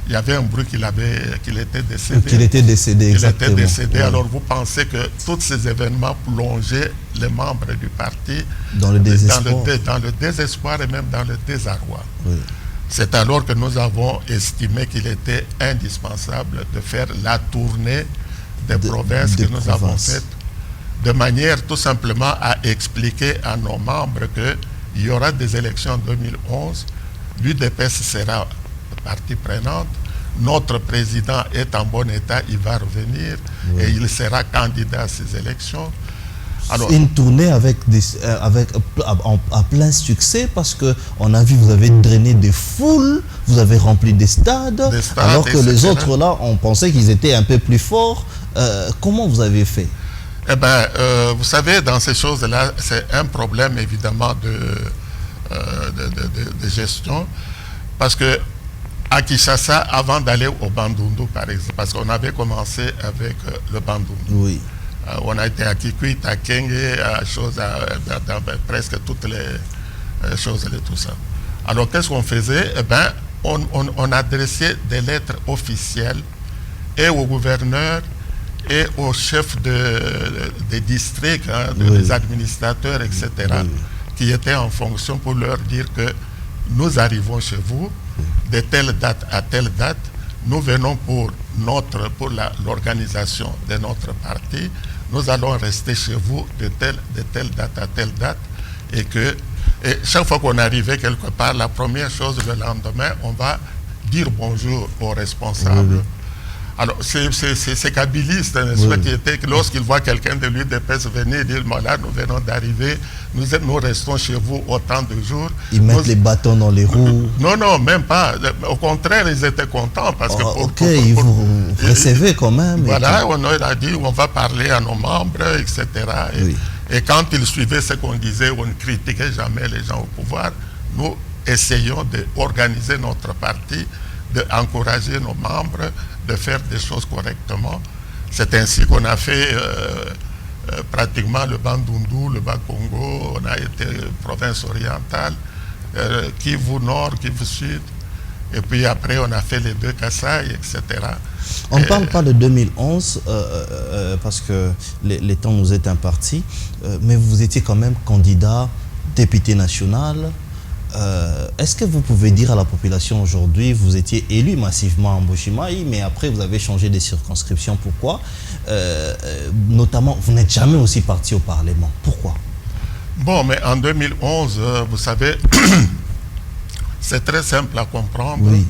il y avait un bruit qu'il était décédé. Qu'il était décédé, exactement. Il était décédé. Oui. Alors vous pensez que tous ces événements plongeaient les membres du parti dans le désespoir. Dans le désespoir et même dans le désarroi. Oui. C'est alors que nous avons estimé qu'il était indispensable de faire la tournée des provinces que nous avons faites de manière tout simplement à expliquer à nos membres qu'il y aura des élections en 2011, l'UDPS sera partie prenante, notre président est en bon état, il va revenir et il sera candidat à ces élections. Alors, une tournée à plein succès parce qu'on a vu, vous avez drainé des foules, vous avez rempli des stades alors que les autres là, on pensait qu'ils étaient un peu plus forts. Comment vous avez fait? Eh bien, vous savez, dans ces choses-là, c'est un problème évidemment de gestion parce que à Kinshasa, avant d'aller au Bandundu, par exemple, parce qu'on avait commencé avec le Bandundu. Oui. On a été à Kikwit, à Kenge, dans presque toutes les choses et tout ça. Alors, qu'est-ce qu'on faisait? Eh bien, on adressait des lettres officielles et au gouverneur et aux chefs des districts, des administrateurs, etc., qui étaient en fonction pour leur dire que nous arrivons chez vous de telle date à telle date, nous venons pour l'organisation de notre parti, nous allons rester chez vous de telle date à telle date, et chaque fois qu'on arrivait quelque part, la première chose le lendemain, on va dire bonjour aux responsables. Alors, c'est kabiliste, n'est-ce pas, qui était que lorsqu'il voit quelqu'un de l'UDPS venir dire, voilà, nous venons d'arriver, nous restons chez vous autant de jours. Ils mettent les bâtons dans les roues. Non, même pas. Au contraire, ils étaient contents parce que ils vous recevez quand même. Voilà, on a dit, on va parler à nos membres, etc. Et quand ils suivaient ce qu'on disait, on ne critiquait jamais les gens au pouvoir. Nous essayons d'organiser notre parti, d'encourager nos membres, de faire des choses correctement. C'est ainsi qu'on a fait pratiquement le Bandundu, le Bas-Congo, on a été province orientale, Kivu Nord, Kivu Sud, et puis après on a fait les deux Kasaï, etc. On ne parle pas de 2011 parce que les temps nous est impartis, mais vous étiez quand même candidat député national. Est-ce que vous pouvez dire à la population aujourd'hui, vous étiez élu massivement en Mbuji-Mayi, mais après vous avez changé de circonscription. Pourquoi? Notamment, vous n'êtes jamais aussi parti au Parlement. Pourquoi? Bon, mais en 2011, vous savez, c'est très simple à comprendre. Oui.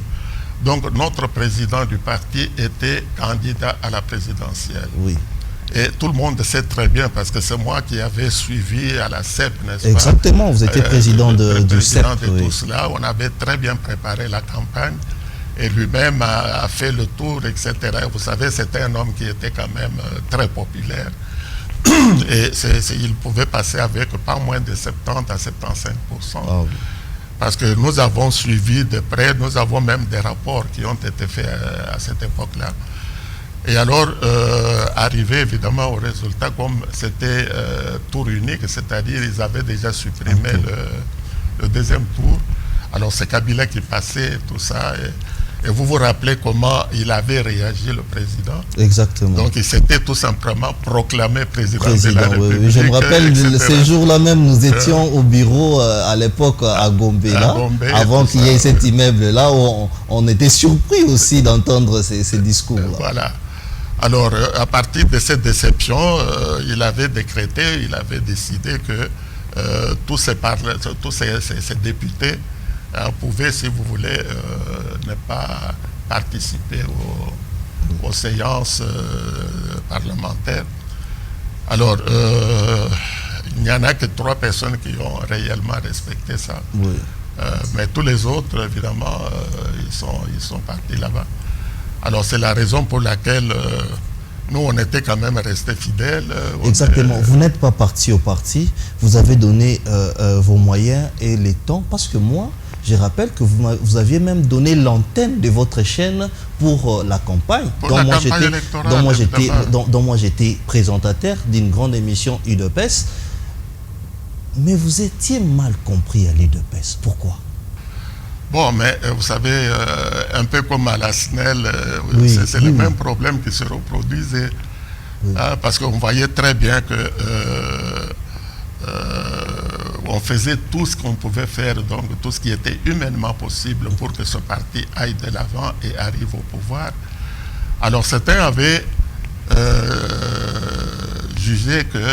Donc, notre président du parti était candidat à la présidentielle. Oui. Et tout le monde sait très bien, parce que c'est moi qui avais suivi à la CEP, n'est-ce pas? Exactement, vous étiez président du CEP. De tout cela. On avait très bien préparé la campagne et lui-même a fait le tour, etc. Vous savez, c'était un homme qui était quand même très populaire. Et il pouvait passer avec pas moins de 70 à 75%. Ah oui. Parce que nous avons suivi de près, nous avons même des rapports qui ont été faits à cette époque-là. Et alors, arrivé évidemment au résultat, comme c'était tour unique, c'est-à-dire ils avaient déjà supprimé le deuxième tour. Alors c'est Kabila qui passait, tout ça. Et vous vous rappelez comment il avait réagi, le président? Exactement. Donc il s'était tout simplement proclamé président de la République. Oui. Je me rappelle, ces jours-là même, nous étions au bureau à l'époque à Gombe, avant qu'il y ait cet immeuble-là, où on était surpris aussi d'entendre ces discours-là. Voilà. Alors, à partir de cette déception, il avait décrété, il avait décidé que tous ces députés pouvaient, si vous voulez, ne pas participer aux séances parlementaires. Alors, il n'y en a que 3 personnes qui ont réellement respecté ça. Oui. Mais tous les autres, évidemment, ils sont partis là-bas. Alors c'est la raison pour laquelle nous, on était quand même restés fidèles. Exactement. Vous n'êtes pas parti au parti, vous avez donné vos moyens et les temps, parce que moi, je rappelle que vous aviez même donné l'antenne de votre chaîne pour la campagne. Dont moi j'étais présentateur d'une grande émission UDPS. Mais vous étiez mal compris à l'UDPS. Pourquoi? Bon, mais vous savez, un peu comme à la SNEL, c'est le même problème qui se reproduisait. Parce qu'on voyait très bien que on faisait tout ce qu'on pouvait faire, donc tout ce qui était humainement possible pour que ce parti aille de l'avant et arrive au pouvoir. Alors certains avaient jugé que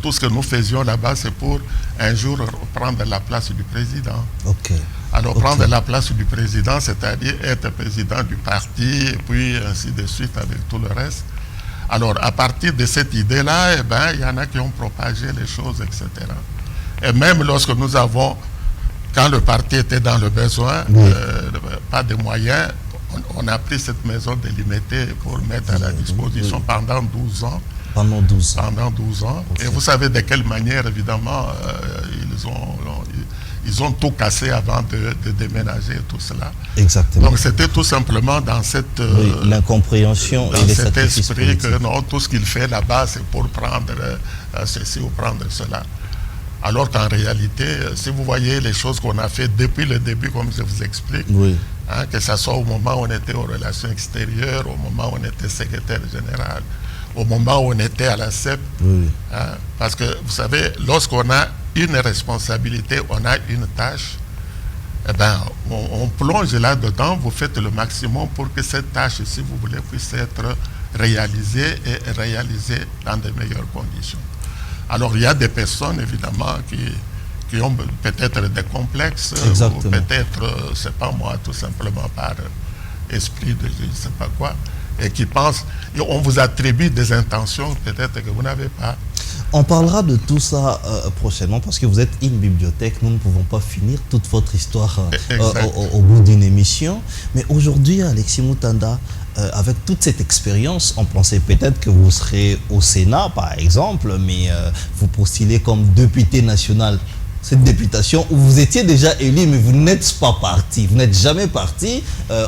tout ce que nous faisions là-bas, c'est pour un jour prendre la place du président. Ok. Alors, prendre la place du président, c'est-à-dire être président du parti, et puis ainsi de suite avec tout le reste. Alors, à partir de cette idée-là, eh ben, il y en a qui ont propagé les choses, etc. Et même lorsque nous avons, quand le parti était dans le besoin, pas de moyens, on a pris cette maison délimitée pour mettre à la disposition pendant 12 ans. Pendant 12 ans. Pendant 12 ans. Okay. Et vous savez de quelle manière, évidemment, ils ont tout cassé avant de déménager tout cela. Exactement. Donc c'était tout simplement dans cette l'incompréhension et les cet sacrifices esprit politiques. que non, tout ce qu'il fait là-bas, c'est pour prendre ceci ou prendre cela. Alors qu'en réalité, si vous voyez les choses qu'on a fait depuis le début, comme je vous explique, hein, que ce soit au moment où on était aux relations extérieures, au moment où on était secrétaire général, au moment où on était à la CEP, hein, parce que vous savez, lorsqu'on a une responsabilité, on a une tâche, eh ben, on plonge là-dedans, vous faites le maximum pour que cette tâche, si vous voulez, puisse être réalisée et réalisée dans de meilleures conditions. Alors, il y a des personnes, évidemment, qui ont peut-être des complexes, ou peut-être, c'est pas moi, tout simplement par esprit de je ne sais pas quoi, et qui pensent, on vous attribue des intentions peut-être que vous n'avez pas. On parlera de tout ça prochainement parce que vous êtes une bibliothèque. Nous ne pouvons pas finir toute votre histoire au bout d'une émission. Mais aujourd'hui, Alexis Moutanda, avec toute cette expérience, on pensait peut-être que vous serez au Sénat, par exemple, mais vous postulez comme député national. Cette députation où vous étiez déjà élu, mais vous n'êtes pas parti. Vous n'êtes jamais parti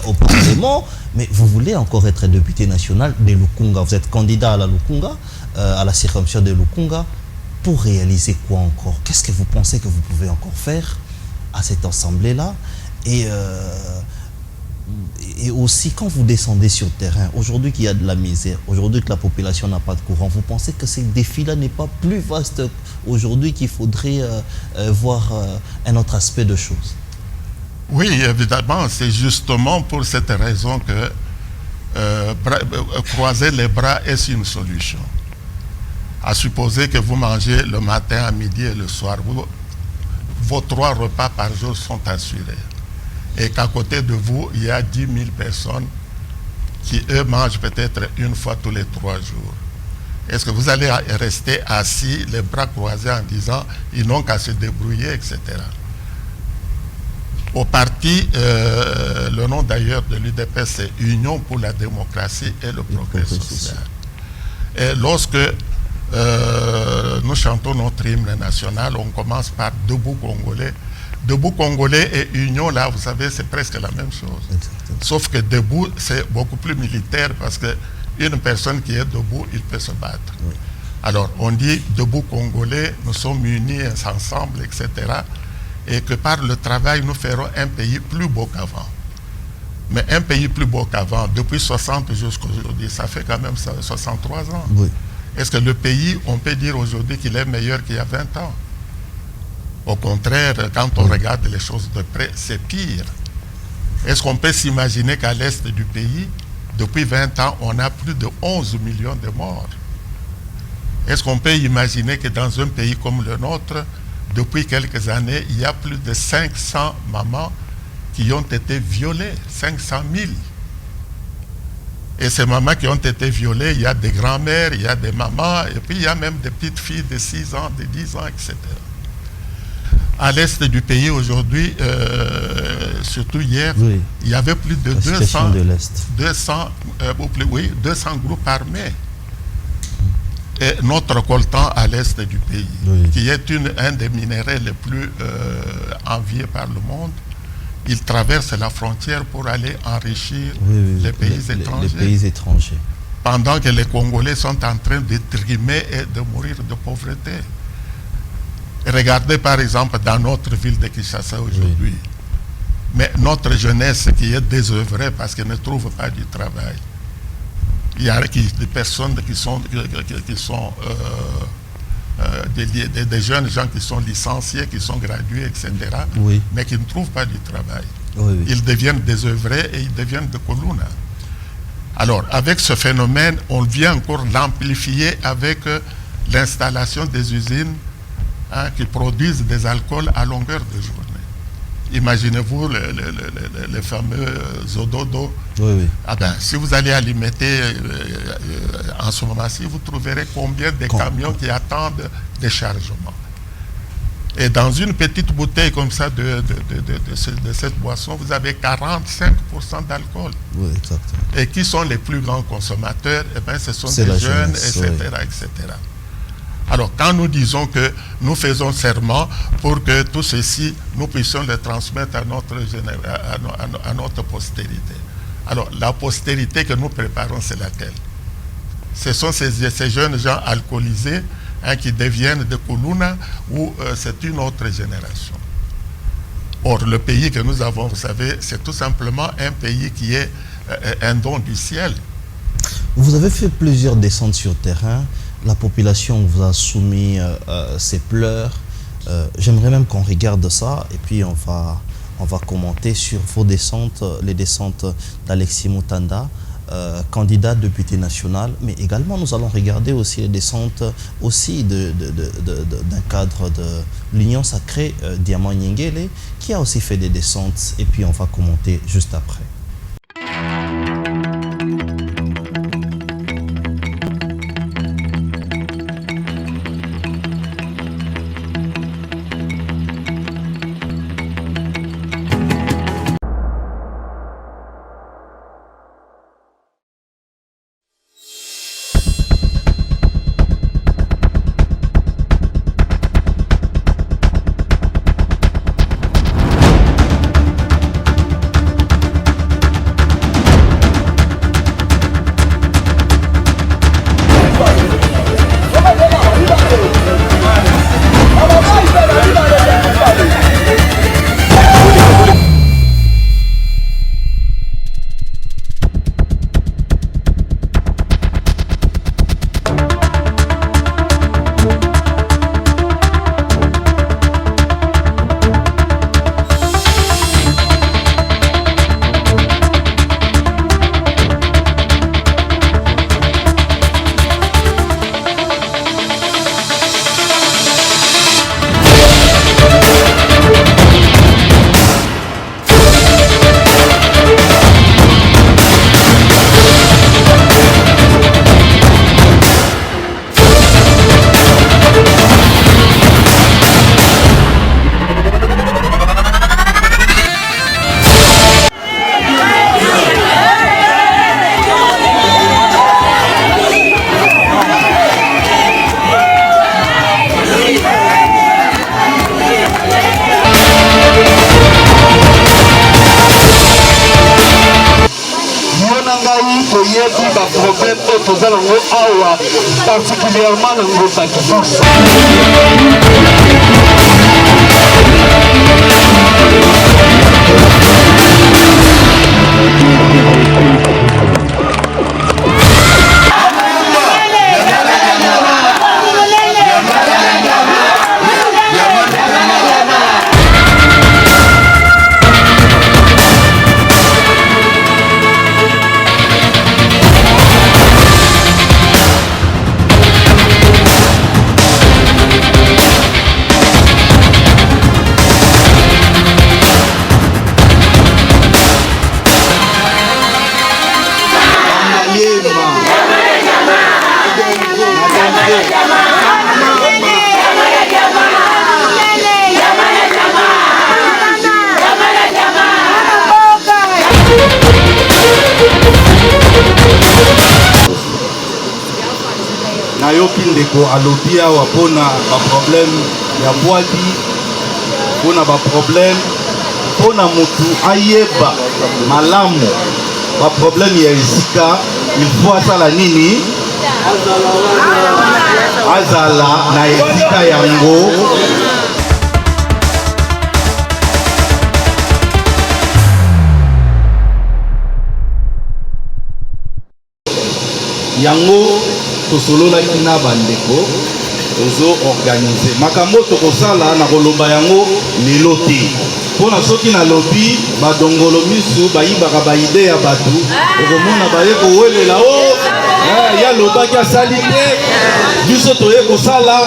au Parlement, mais vous voulez encore être député national de Lukunga. Vous êtes candidat à la Lukunga, à la circonscription de Lukunga. Pour réaliser quoi encore? Qu'est-ce que vous pensez que vous pouvez encore faire à cette assemblée-là? Et aussi, quand vous descendez sur le terrain, aujourd'hui qu'il y a de la misère, aujourd'hui que la population n'a pas de courant, vous pensez que ce défi-là n'est pas plus vaste aujourd'hui, qu'il faudrait voir un autre aspect de choses? Oui, évidemment, c'est justement pour cette raison que croiser les bras est une solution. À supposer que vous mangez le matin, à midi et le soir, vos 3 repas par jour sont assurés. Et qu'à côté de vous, il y a 10 000 personnes qui, eux, mangent peut-être une fois tous les 3 jours. Est-ce que vous allez rester assis, les bras croisés, en disant ils n'ont qu'à se débrouiller, etc. Au parti, le nom d'ailleurs de l'UDP, c'est Union pour la démocratie et le progrès social. Et lorsque nous chantons notre hymne national, on commence par Debout Congolais. Debout Congolais et Union, là, vous savez, c'est presque la même chose. Exactement. Sauf que debout, c'est beaucoup plus militaire parce qu'une personne qui est debout, il peut se battre. Oui. Alors, on dit Debout Congolais, nous sommes unis ensemble, etc. Et que par le travail, nous ferons un pays plus beau qu'avant. Mais un pays plus beau qu'avant, depuis 60 jusqu'à aujourd'hui, ça fait quand même 63 ans. Oui. Est-ce que le pays, on peut dire aujourd'hui qu'il est meilleur qu'il y a 20 ans? Au contraire, quand on regarde les choses de près, c'est pire. Est-ce qu'on peut s'imaginer qu'à l'est du pays, depuis 20 ans, on a plus de 11 millions de morts? Est-ce qu'on peut imaginer que dans un pays comme le nôtre, depuis quelques années, il y a plus de 500 mamans qui ont été violées, 500 000. Et ces mamans qui ont été violées, il y a des grands-mères, il y a des mamans, et puis il y a même des petites filles de 6 ans, de 10 ans, etc. À l'est du pays aujourd'hui, surtout hier, oui. Il y avait plus de 200 groupes armés. Et notre coltan à l'est du pays, oui. Qui est un des minéraux les plus enviés par le monde, il traverse la frontière pour aller enrichir les pays étrangers. Pendant que les Congolais sont en train de trimer et de mourir de pauvreté. Regardez par exemple dans notre ville de Kinshasa aujourd'hui, oui. Mais notre jeunesse qui est désœuvrée parce qu'elle ne trouve pas du travail. Il y a des personnes qui sont des jeunes gens qui sont licenciés, qui sont gradués, etc., oui. Mais qui ne trouvent pas du travail. Oui. Ils deviennent désœuvrés et ils deviennent de Koluna. Alors, avec ce phénomène, on vient encore l'amplifier avec l'installation des usines qui produisent des alcools à longueur de journée. Imaginez-vous les fameux Zododo. Oui, oui. Ah ben, si vous allez alimenter en ce moment-ci, vous trouverez combien de camions qui attendent déchargement. Et dans une petite bouteille comme ça de cette boisson, vous avez 45% d'alcool. Oui, exactement. Et qui sont les plus grands consommateurs? Eh bien, ce sont C'est des la jeunes, jeunesse, etc., oui. etc. Alors, quand nous disons que nous faisons serment pour que tout ceci, nous puissions le transmettre à notre postérité. Alors, la postérité que nous préparons, c'est laquelle? Ce sont ces jeunes gens alcoolisés qui deviennent de Koulouna, ou c'est une autre génération. Or, le pays que nous avons, vous savez, c'est tout simplement un pays qui est un don du ciel. Vous avez fait plusieurs descentes sur terrain. La population vous a soumis ses pleurs. J'aimerais même qu'on regarde ça et puis on va commenter sur vos descentes, les descentes d'Alexis Moutanda, candidat député national, mais également nous allons regarder aussi les descentes aussi d'un cadre de l'Union sacrée Diamant Nyengele qui a aussi fait des descentes et puis on va commenter juste après. Particulièrement dans nos sacrifices. nayoki ndeko alobi awa mpona baproblème ya bwadi, mpona baproblème, mpona motu ayeba malamu baproblème ya esika, il faut asala nini? Azala na esika yango. Yango tosololaki na bandeko tozo-organize makambo tokosala na koloba yango lelo te mpona soki nalobi badongolo misu bayibaka baide ya bato okomona baye kowelela o ya lobaki asali te biso toye kosala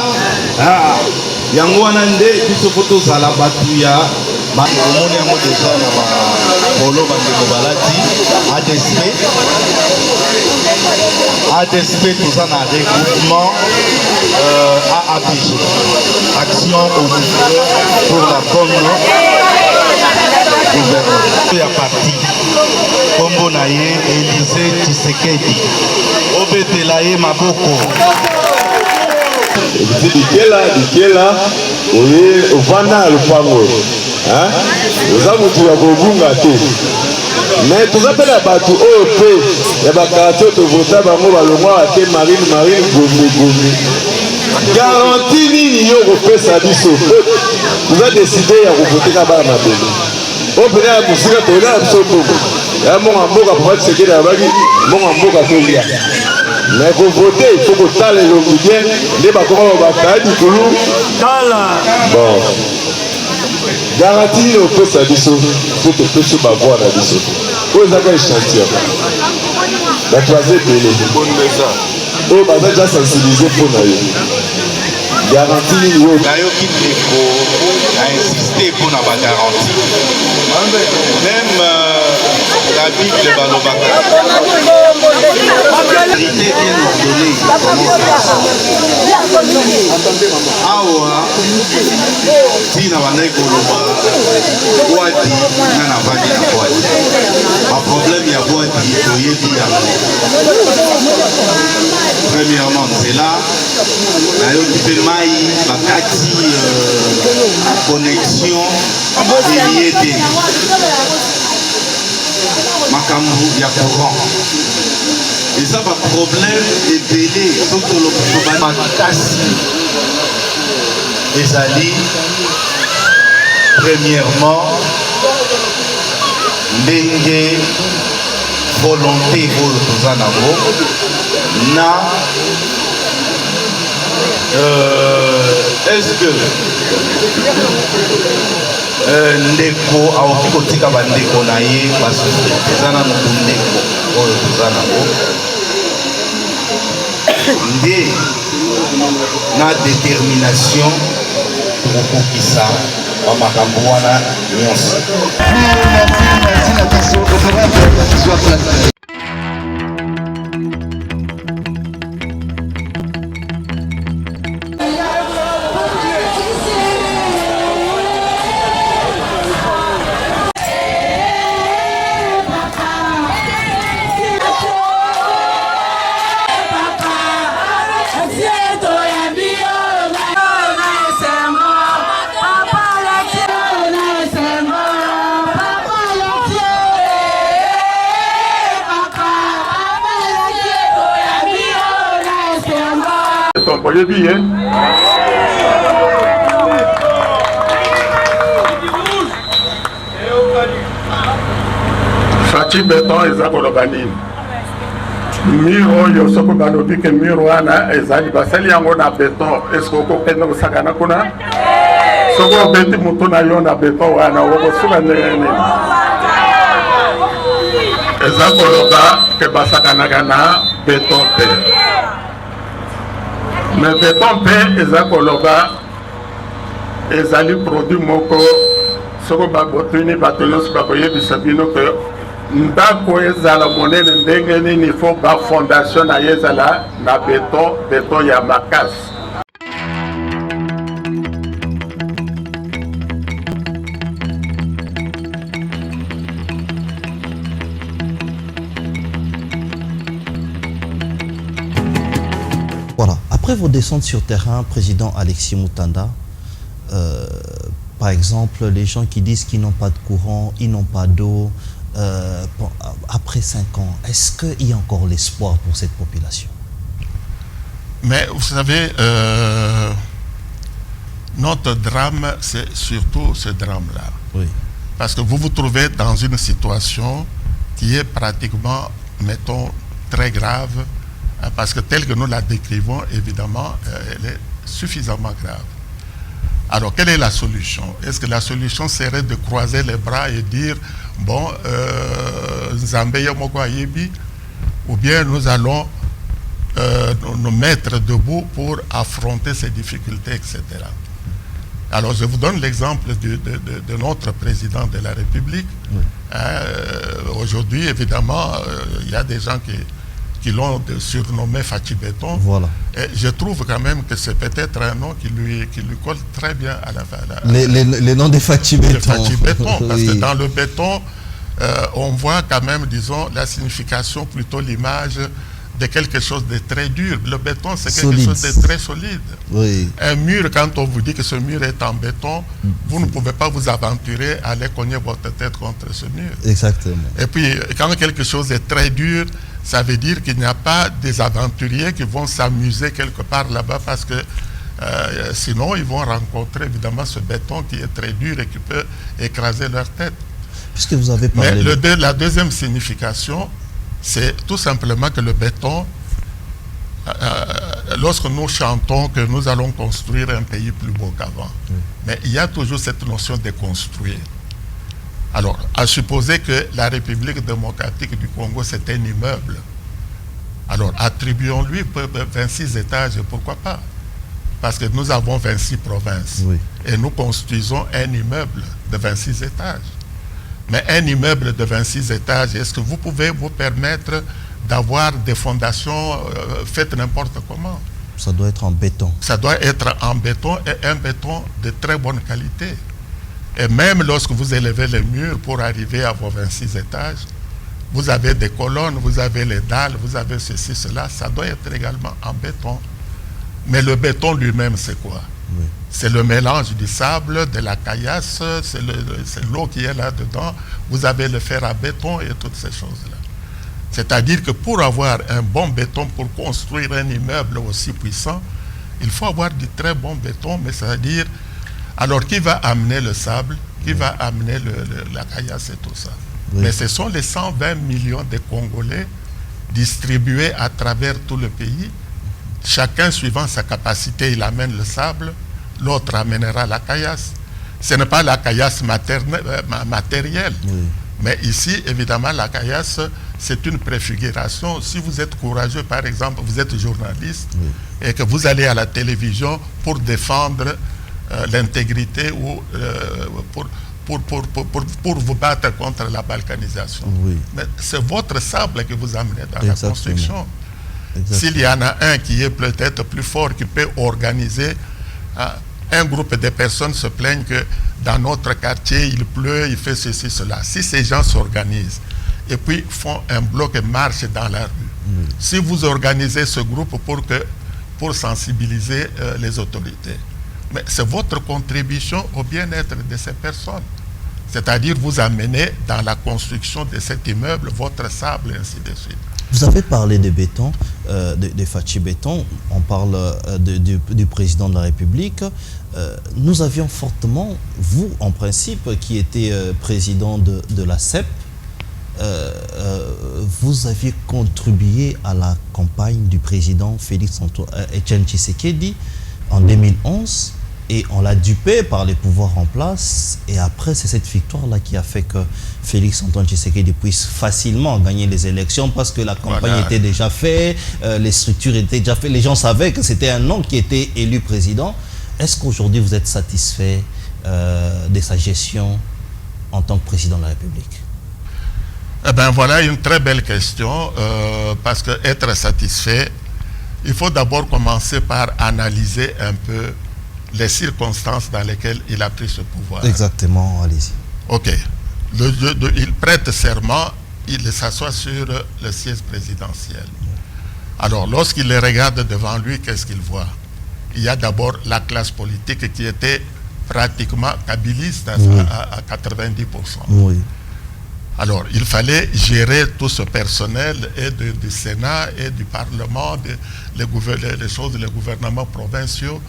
yango wana nde biso po tozala bato ya omoni yango deja na bapolo bandeko balati ADSP toza na regroupement AAPG Action aux pour la bonne gouvernance ya parti kombo na ye Élysée Tshisekedi obetela ye maboko dikela oye ovanda na lupango oza motu ya kobunga te me toza mpe na bato oyo mpe ya bakarti oyo tovota bango balongwaka te marine gomegome garanti nini yo kopesa biso toza deside ya kovoteka bana mabele oyo pene ya mosika toyena na biso mbongo ya monga mboka papa Tshisekedi abaki monga mboka tolia mais kovote il faut kotala elongi bien nde bakoma bakaya likulu bon garanti nini opesa biso po topesi bavoi na biso oyo ezaka échantillon bato baza ebele oyo baza ja sensibilize mpo na yo garanti nini oyo nayoki ndeko ainsiste mpo na bagaranti même la bible balobaka vérité bien ordonnée awa ntina bandaki koloba bwadi nga na vandi na bwadi baproblème ya bwadi toyebi yango premièrement nzela nayoki mpe mai bakati connexion elie te makambo ya courant eza baproblème ebele soki makasi ezali premièrement ndenge volonté oyo toza nango na est-ce que ndeko aoki kotika bandeko na ye basosiete eza nano ndeko oyo toza nango nde na détermination kokokisa bamakambo wana nyonso. Voyez bien. Fachi beton eza koloba nini miro oyo soko balobi ke miro wana ezali basali yango na beton eske okokende kosakana kuna soko obeti motu na yo na beton wana okosuka ndenge nini eza koloba ke basakanaka na beton te mais beton mpe eza koloba ezali produit moko soko babotuni bato nyonso bakoyebisa bino ke ndako ezala monene ndenge nini fo bafondation na ye ezala na beton ya makasi. Voilà. Après vos descentes sur terrain, président Alexis Moutanda, par exemple, les gens qui disent qu'ils n'ont pas de courant, ils n'ont pas d'eau, après 5 ans, est-ce qu'il y a encore l'espoir pour cette population? Mais vous savez, notre drame, c'est surtout ce drame-là. Oui. Parce que vous vous trouvez dans une situation qui est pratiquement, mettons, très grave, parce que tel que nous la décrivons, évidemment, elle est suffisamment grave. Alors, quelle est la solution? Est-ce que la solution serait de croiser les bras et dire, bon, Zambé Yomoko Ayebi, ou bien nous allons nous mettre debout pour affronter ces difficultés, etc. Alors, je vous donne l'exemple de notre président de la République. Oui. Aujourd'hui, évidemment, il y a des gens qui l'ont surnommé Fachi Béton. Voilà. Et je trouve quand même que c'est peut-être un nom qui lui colle très bien à la... Les noms des Fachi Béton. Fachi Béton, parce que dans le béton, on voit quand même, disons, la signification, plutôt l'image de quelque chose de très dur. Le béton, c'est quelque chose de très solide. Oui. Un mur, quand on vous dit que ce mur est en béton, vous ne pouvez pas vous aventurer à aller cogner votre tête contre ce mur. Exactement. Et puis, quand quelque chose est très dur, ça veut dire qu'il n'y a pas des aventuriers qui vont s'amuser quelque part là-bas parce que sinon, ils vont rencontrer évidemment ce béton qui est très dur et qui peut écraser leur tête. Puisque vous avez parlé... Mais la deuxième signification, c'est tout simplement que le béton, lorsque nous chantons que nous allons construire un pays plus beau qu'avant, mais il y a toujours cette notion de construire. Alors, à supposer que la République démocratique du Congo, c'est un immeuble, alors attribuons-lui 26 étages, pourquoi pas? Parce que nous avons 26 provinces, et nous construisons un immeuble de 26 étages. Mais un immeuble de 26 étages, est-ce que vous pouvez vous permettre d'avoir des fondations faites n'importe comment? Ça doit être en béton. Ça doit être en béton et un béton de très bonne qualité. Et même lorsque vous élevez les murs pour arriver à vos 26 étages, vous avez des colonnes, vous avez les dalles, vous avez ceci, cela, ça doit être également en béton. Mais le béton lui-même, c'est quoi? C'est le mélange du sable, de la caillasse, c'est l'eau qui est là-dedans. Vous avez le fer à béton et toutes ces choses-là. C'est-à-dire que pour avoir un bon béton, pour construire un immeuble aussi puissant, il faut avoir du très bon béton, mais c'est-à-dire, alors qui va amener le sable, qui va amener la caillasse et tout ça. Mais ce sont les 120 millions de Congolais distribués à travers tout le pays. Chacun suivant sa capacité, il amène le sable, l'autre amènera la caillasse. Ce n'est pas la caillasse matérielle. Mais ici, évidemment, la caillasse, c'est une préfiguration. Si vous êtes courageux, par exemple, vous êtes journaliste, et que vous allez à la télévision pour défendre l'intégrité ou pour vous battre contre la balkanisation. Mais c'est votre sable que vous amenez dans la construction. S'il y en a un qui est peut-être plus fort, qui peut organiser, un groupe de personnes se plaignent que dans notre quartier, il pleut, il fait ceci, cela. Si ces gens s'organisent et puis font un bloc et marchent dans la rue, si vous organisez ce groupe pour sensibiliser les autorités, mais c'est votre contribution au bien-être de ces personnes. C'est-à-dire vous amenez dans la construction de cet immeuble votre sable et ainsi de suite. Vous avez parlé de béton, de Fachi Béton, on parle du président de la République. Nous avions fortement, vous en principe, qui était président de la CEP, vous aviez contribué à la campagne du président Félix Etienne Tshisekedi en 2011. Et on l'a dupé par les pouvoirs en place. Et après, c'est cette victoire-là qui a fait que Félix Antoine Tshisekedi puisse facilement gagner les élections parce que la campagne était déjà faite, les structures étaient déjà faites. Les gens savaient que c'était un homme qui était élu président. Est-ce qu'aujourd'hui, vous êtes satisfait de sa gestion en tant que président de la République? Eh bien, voilà une très belle question. Parce que être satisfait, il faut d'abord commencer par analyser un peu les circonstances dans lesquelles il a pris ce pouvoir. Exactement, allez-y. Ok. Il prête serment, il s'assoit sur le siège présidentiel. Alors, lorsqu'il les regarde devant lui, qu'est-ce qu'il voit? Il y a d'abord la classe politique qui était pratiquement kabiliste à 90%. Oui. Alors, il fallait gérer tout ce personnel et du Sénat et du Parlement, les gouvernements provinciaux,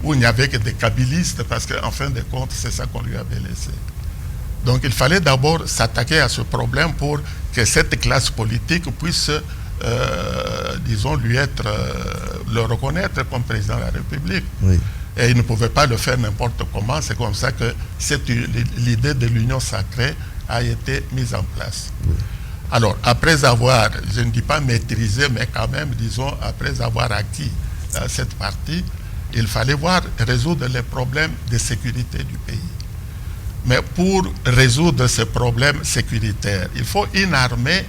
où il n'y avait que des kabilistes, parce qu'en fin de compte, c'est ça qu'on lui avait laissé. Donc il fallait d'abord s'attaquer à ce problème pour que cette classe politique puisse, disons, le reconnaître comme président de la République. Oui. Et il ne pouvait pas le faire n'importe comment. C'est comme ça que l'idée de l'union sacrée a été mise en place. Oui. Alors, après avoir, je ne dis pas maîtrisé, mais quand même, disons, après avoir acquis cette partie, il fallait résoudre les problèmes de sécurité du pays. Mais pour résoudre ces problèmes sécuritaires, il faut une armée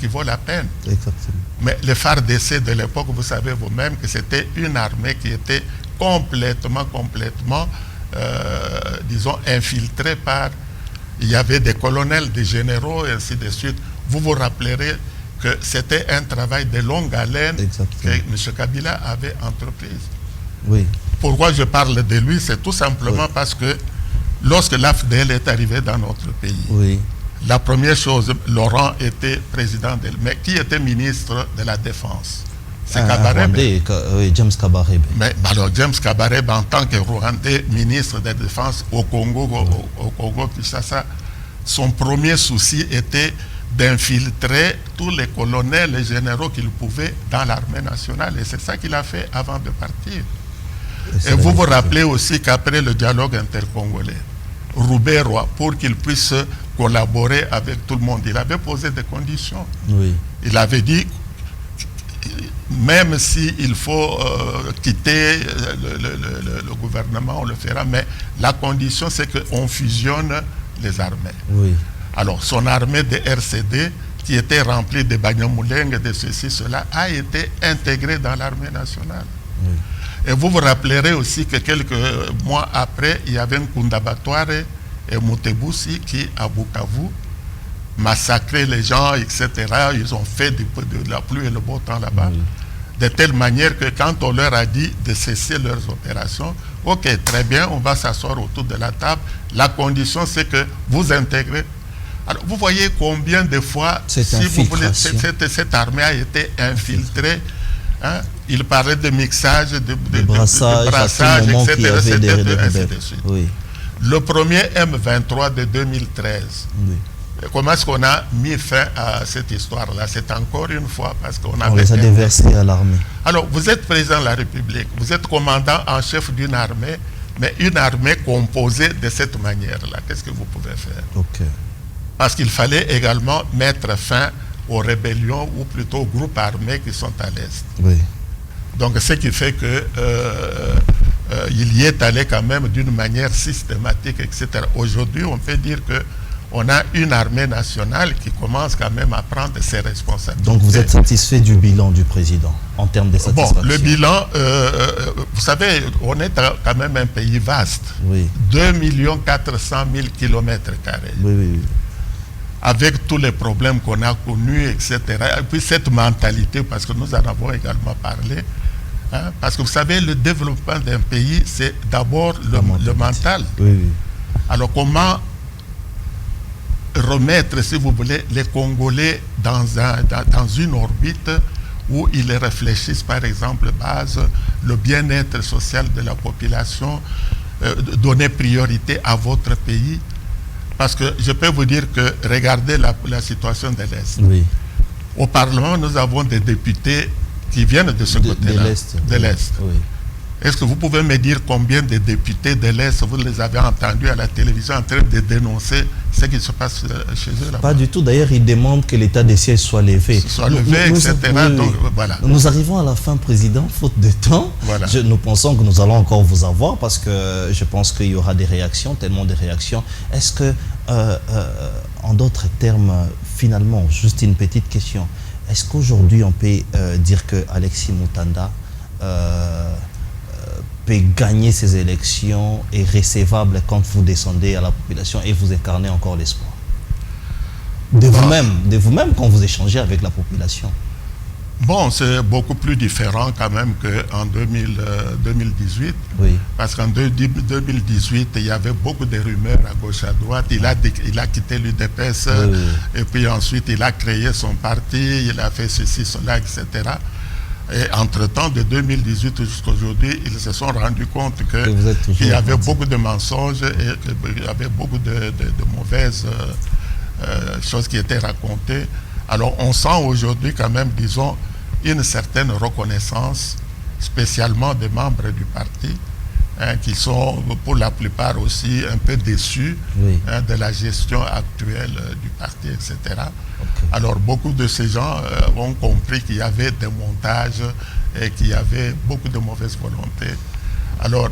qui vaut la peine. Exactement. Mais le FARDC de l'époque, vous savez vous-même que c'était une armée qui était complètement, disons, infiltrée par... Il y avait des colonels, des généraux, et ainsi de suite. Vous vous rappellerez que c'était un travail de longue haleine que M. Kabila avait entreprise. Oui. Pourquoi je parle de lui? C'est tout simplement parce que lorsque l'AFDL est arrivé dans notre pays, la première chose, Laurent était président mais qui était ministre de la Défense? C'est Kabarebe. Oui, James Kabarebe. Mais alors James Kabarebe, en tant que Rwandais, ministre de la Défense au Congo, Kinshasa, son premier souci était d'infiltrer tous les colonels et généraux qu'il pouvait dans l'armée nationale. Et c'est ça qu'il a fait avant de partir. Et vous vous rappelez aussi qu'après le dialogue intercongolais, Roubaix-Roy, pour qu'il puisse collaborer avec tout le monde, il avait posé des conditions. Oui. Il avait dit, même s'il faut quitter le gouvernement, on le fera, mais la condition c'est qu'on fusionne les armées. Oui. Alors son armée de RCD, qui était remplie de Banyamulenge, de ceci, cela, a été intégrée dans l'armée nationale. Oui. Et vous vous rappellerez aussi que quelques mois après, il y avait un Kundabatware et Moutebousi qui, à Bukavu, massacraient les gens, etc. Ils ont fait de la pluie et le beau temps là-bas. Oui. De telle manière que quand on leur a dit de cesser leurs opérations, ok, très bien, on va s'asseoir autour de la table. La condition, c'est que vous intégrez. Alors, vous voyez combien de fois, si vous voulez, cette armée a été infiltrée. Hein? Il parlait de mixage, de brassage, etc. Oui. Le premier M23 de 2013, comment est-ce qu'on a mis fin à cette histoire-là? C'est encore une fois parce qu'on a... On les a déversés à l'armée. Alors, vous êtes président de la République, vous êtes commandant en chef d'une armée, mais une armée composée de cette manière-là. Qu'est-ce que vous pouvez faire? Parce qu'il fallait également mettre fin aux rébellions ou plutôt aux groupes armés qui sont à l'Est. Oui. Donc, ce qui fait que il y est allé quand même d'une manière systématique, etc. Aujourd'hui, on peut dire qu'on a une armée nationale qui commence quand même à prendre ses responsabilités. Donc, vous êtes satisfait du bilan du président en termes de satisfaction? Bon, le bilan, vous savez, on est quand même un pays vaste. Oui. 2 400 000 km². Oui, oui, oui. Avec tous les problèmes qu'on a connus, etc. Et puis cette mentalité, parce que nous en avons également parlé, hein, parce que vous savez, le développement d'un pays, c'est d'abord le mental. Oui, oui. Alors comment remettre, si vous voulez, les Congolais dans une orbite où ils réfléchissent, par exemple, base, le bien-être social de la population, donner priorité à votre pays. Parce que je peux vous dire que, regardez la situation de l'Est. Oui. Au Parlement, nous avons des députés qui viennent de ce côté-là. De l'Est. Oui. Est-ce que vous pouvez me dire combien de députés de l'Est vous les avez entendus à la télévision en train de dénoncer ce qui se passe chez eux là-bas? Pas du tout. D'ailleurs, ils demandent que l'état des sièges soit levé. Etc. Donc, voilà. Nous arrivons à la fin, Président, faute de temps. Voilà. Nous pensons que nous allons encore vous avoir parce que je pense qu'il y aura des réactions, tellement de réactions. Est-ce que, en d'autres termes, finalement, juste une petite question, est-ce qu'aujourd'hui on peut dire que Alexis Mutanda peut gagner ces élections et recevable quand vous descendez à la population et vous incarnez encore l'espoir de vous-même quand vous échangez avec la population? Bon, c'est beaucoup plus différent quand même qu'en 2018. Oui. Parce qu'en 2018, il y avait beaucoup de rumeurs à gauche, à droite. Il a quitté l'UDPS, oui. Et puis ensuite, il a créé son parti, il a fait ceci, cela, etc. Et entre-temps, de 2018 jusqu'à aujourd'hui, ils se sont rendus compte qu'il y avait beaucoup de mensonges et qu'il y avait beaucoup de mauvaises choses qui étaient racontées. Alors, on sent aujourd'hui quand même, disons, une certaine reconnaissance, spécialement des membres du parti, qui sont pour la plupart aussi un peu déçus de la gestion actuelle du parti, etc. Okay. Alors beaucoup de ces gens ont compris qu'il y avait des montages et qu'il y avait beaucoup de mauvaise volonté. Alors,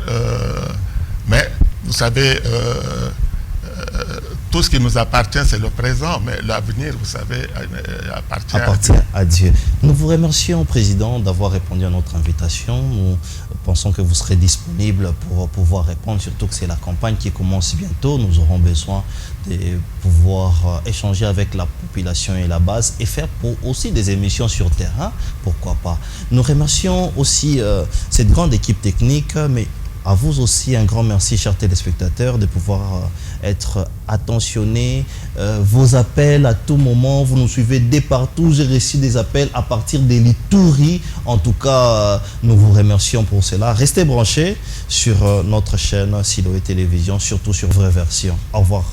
mais vous savez, tout ce qui nous appartient, c'est le présent, mais l'avenir, vous savez, appartient à Dieu. Nous vous remercions, Président, d'avoir répondu à notre invitation. Nous pensons que vous serez disponible pour pouvoir répondre, surtout que c'est la campagne qui commence bientôt. Nous aurons besoin de pouvoir échanger avec la population et la base et faire aussi des émissions sur terrain, pourquoi pas. Nous remercions aussi cette grande équipe technique, mais à vous aussi, un grand merci, chers téléspectateurs, de pouvoir être attentionnés. Vos appels à tout moment, vous nous suivez dès partout. J'ai reçu des appels à partir des Litouris. En tout cas, nous vous remercions pour cela. Restez branchés sur notre chaîne Siloé Télévision, surtout sur Vraie Version. Au revoir.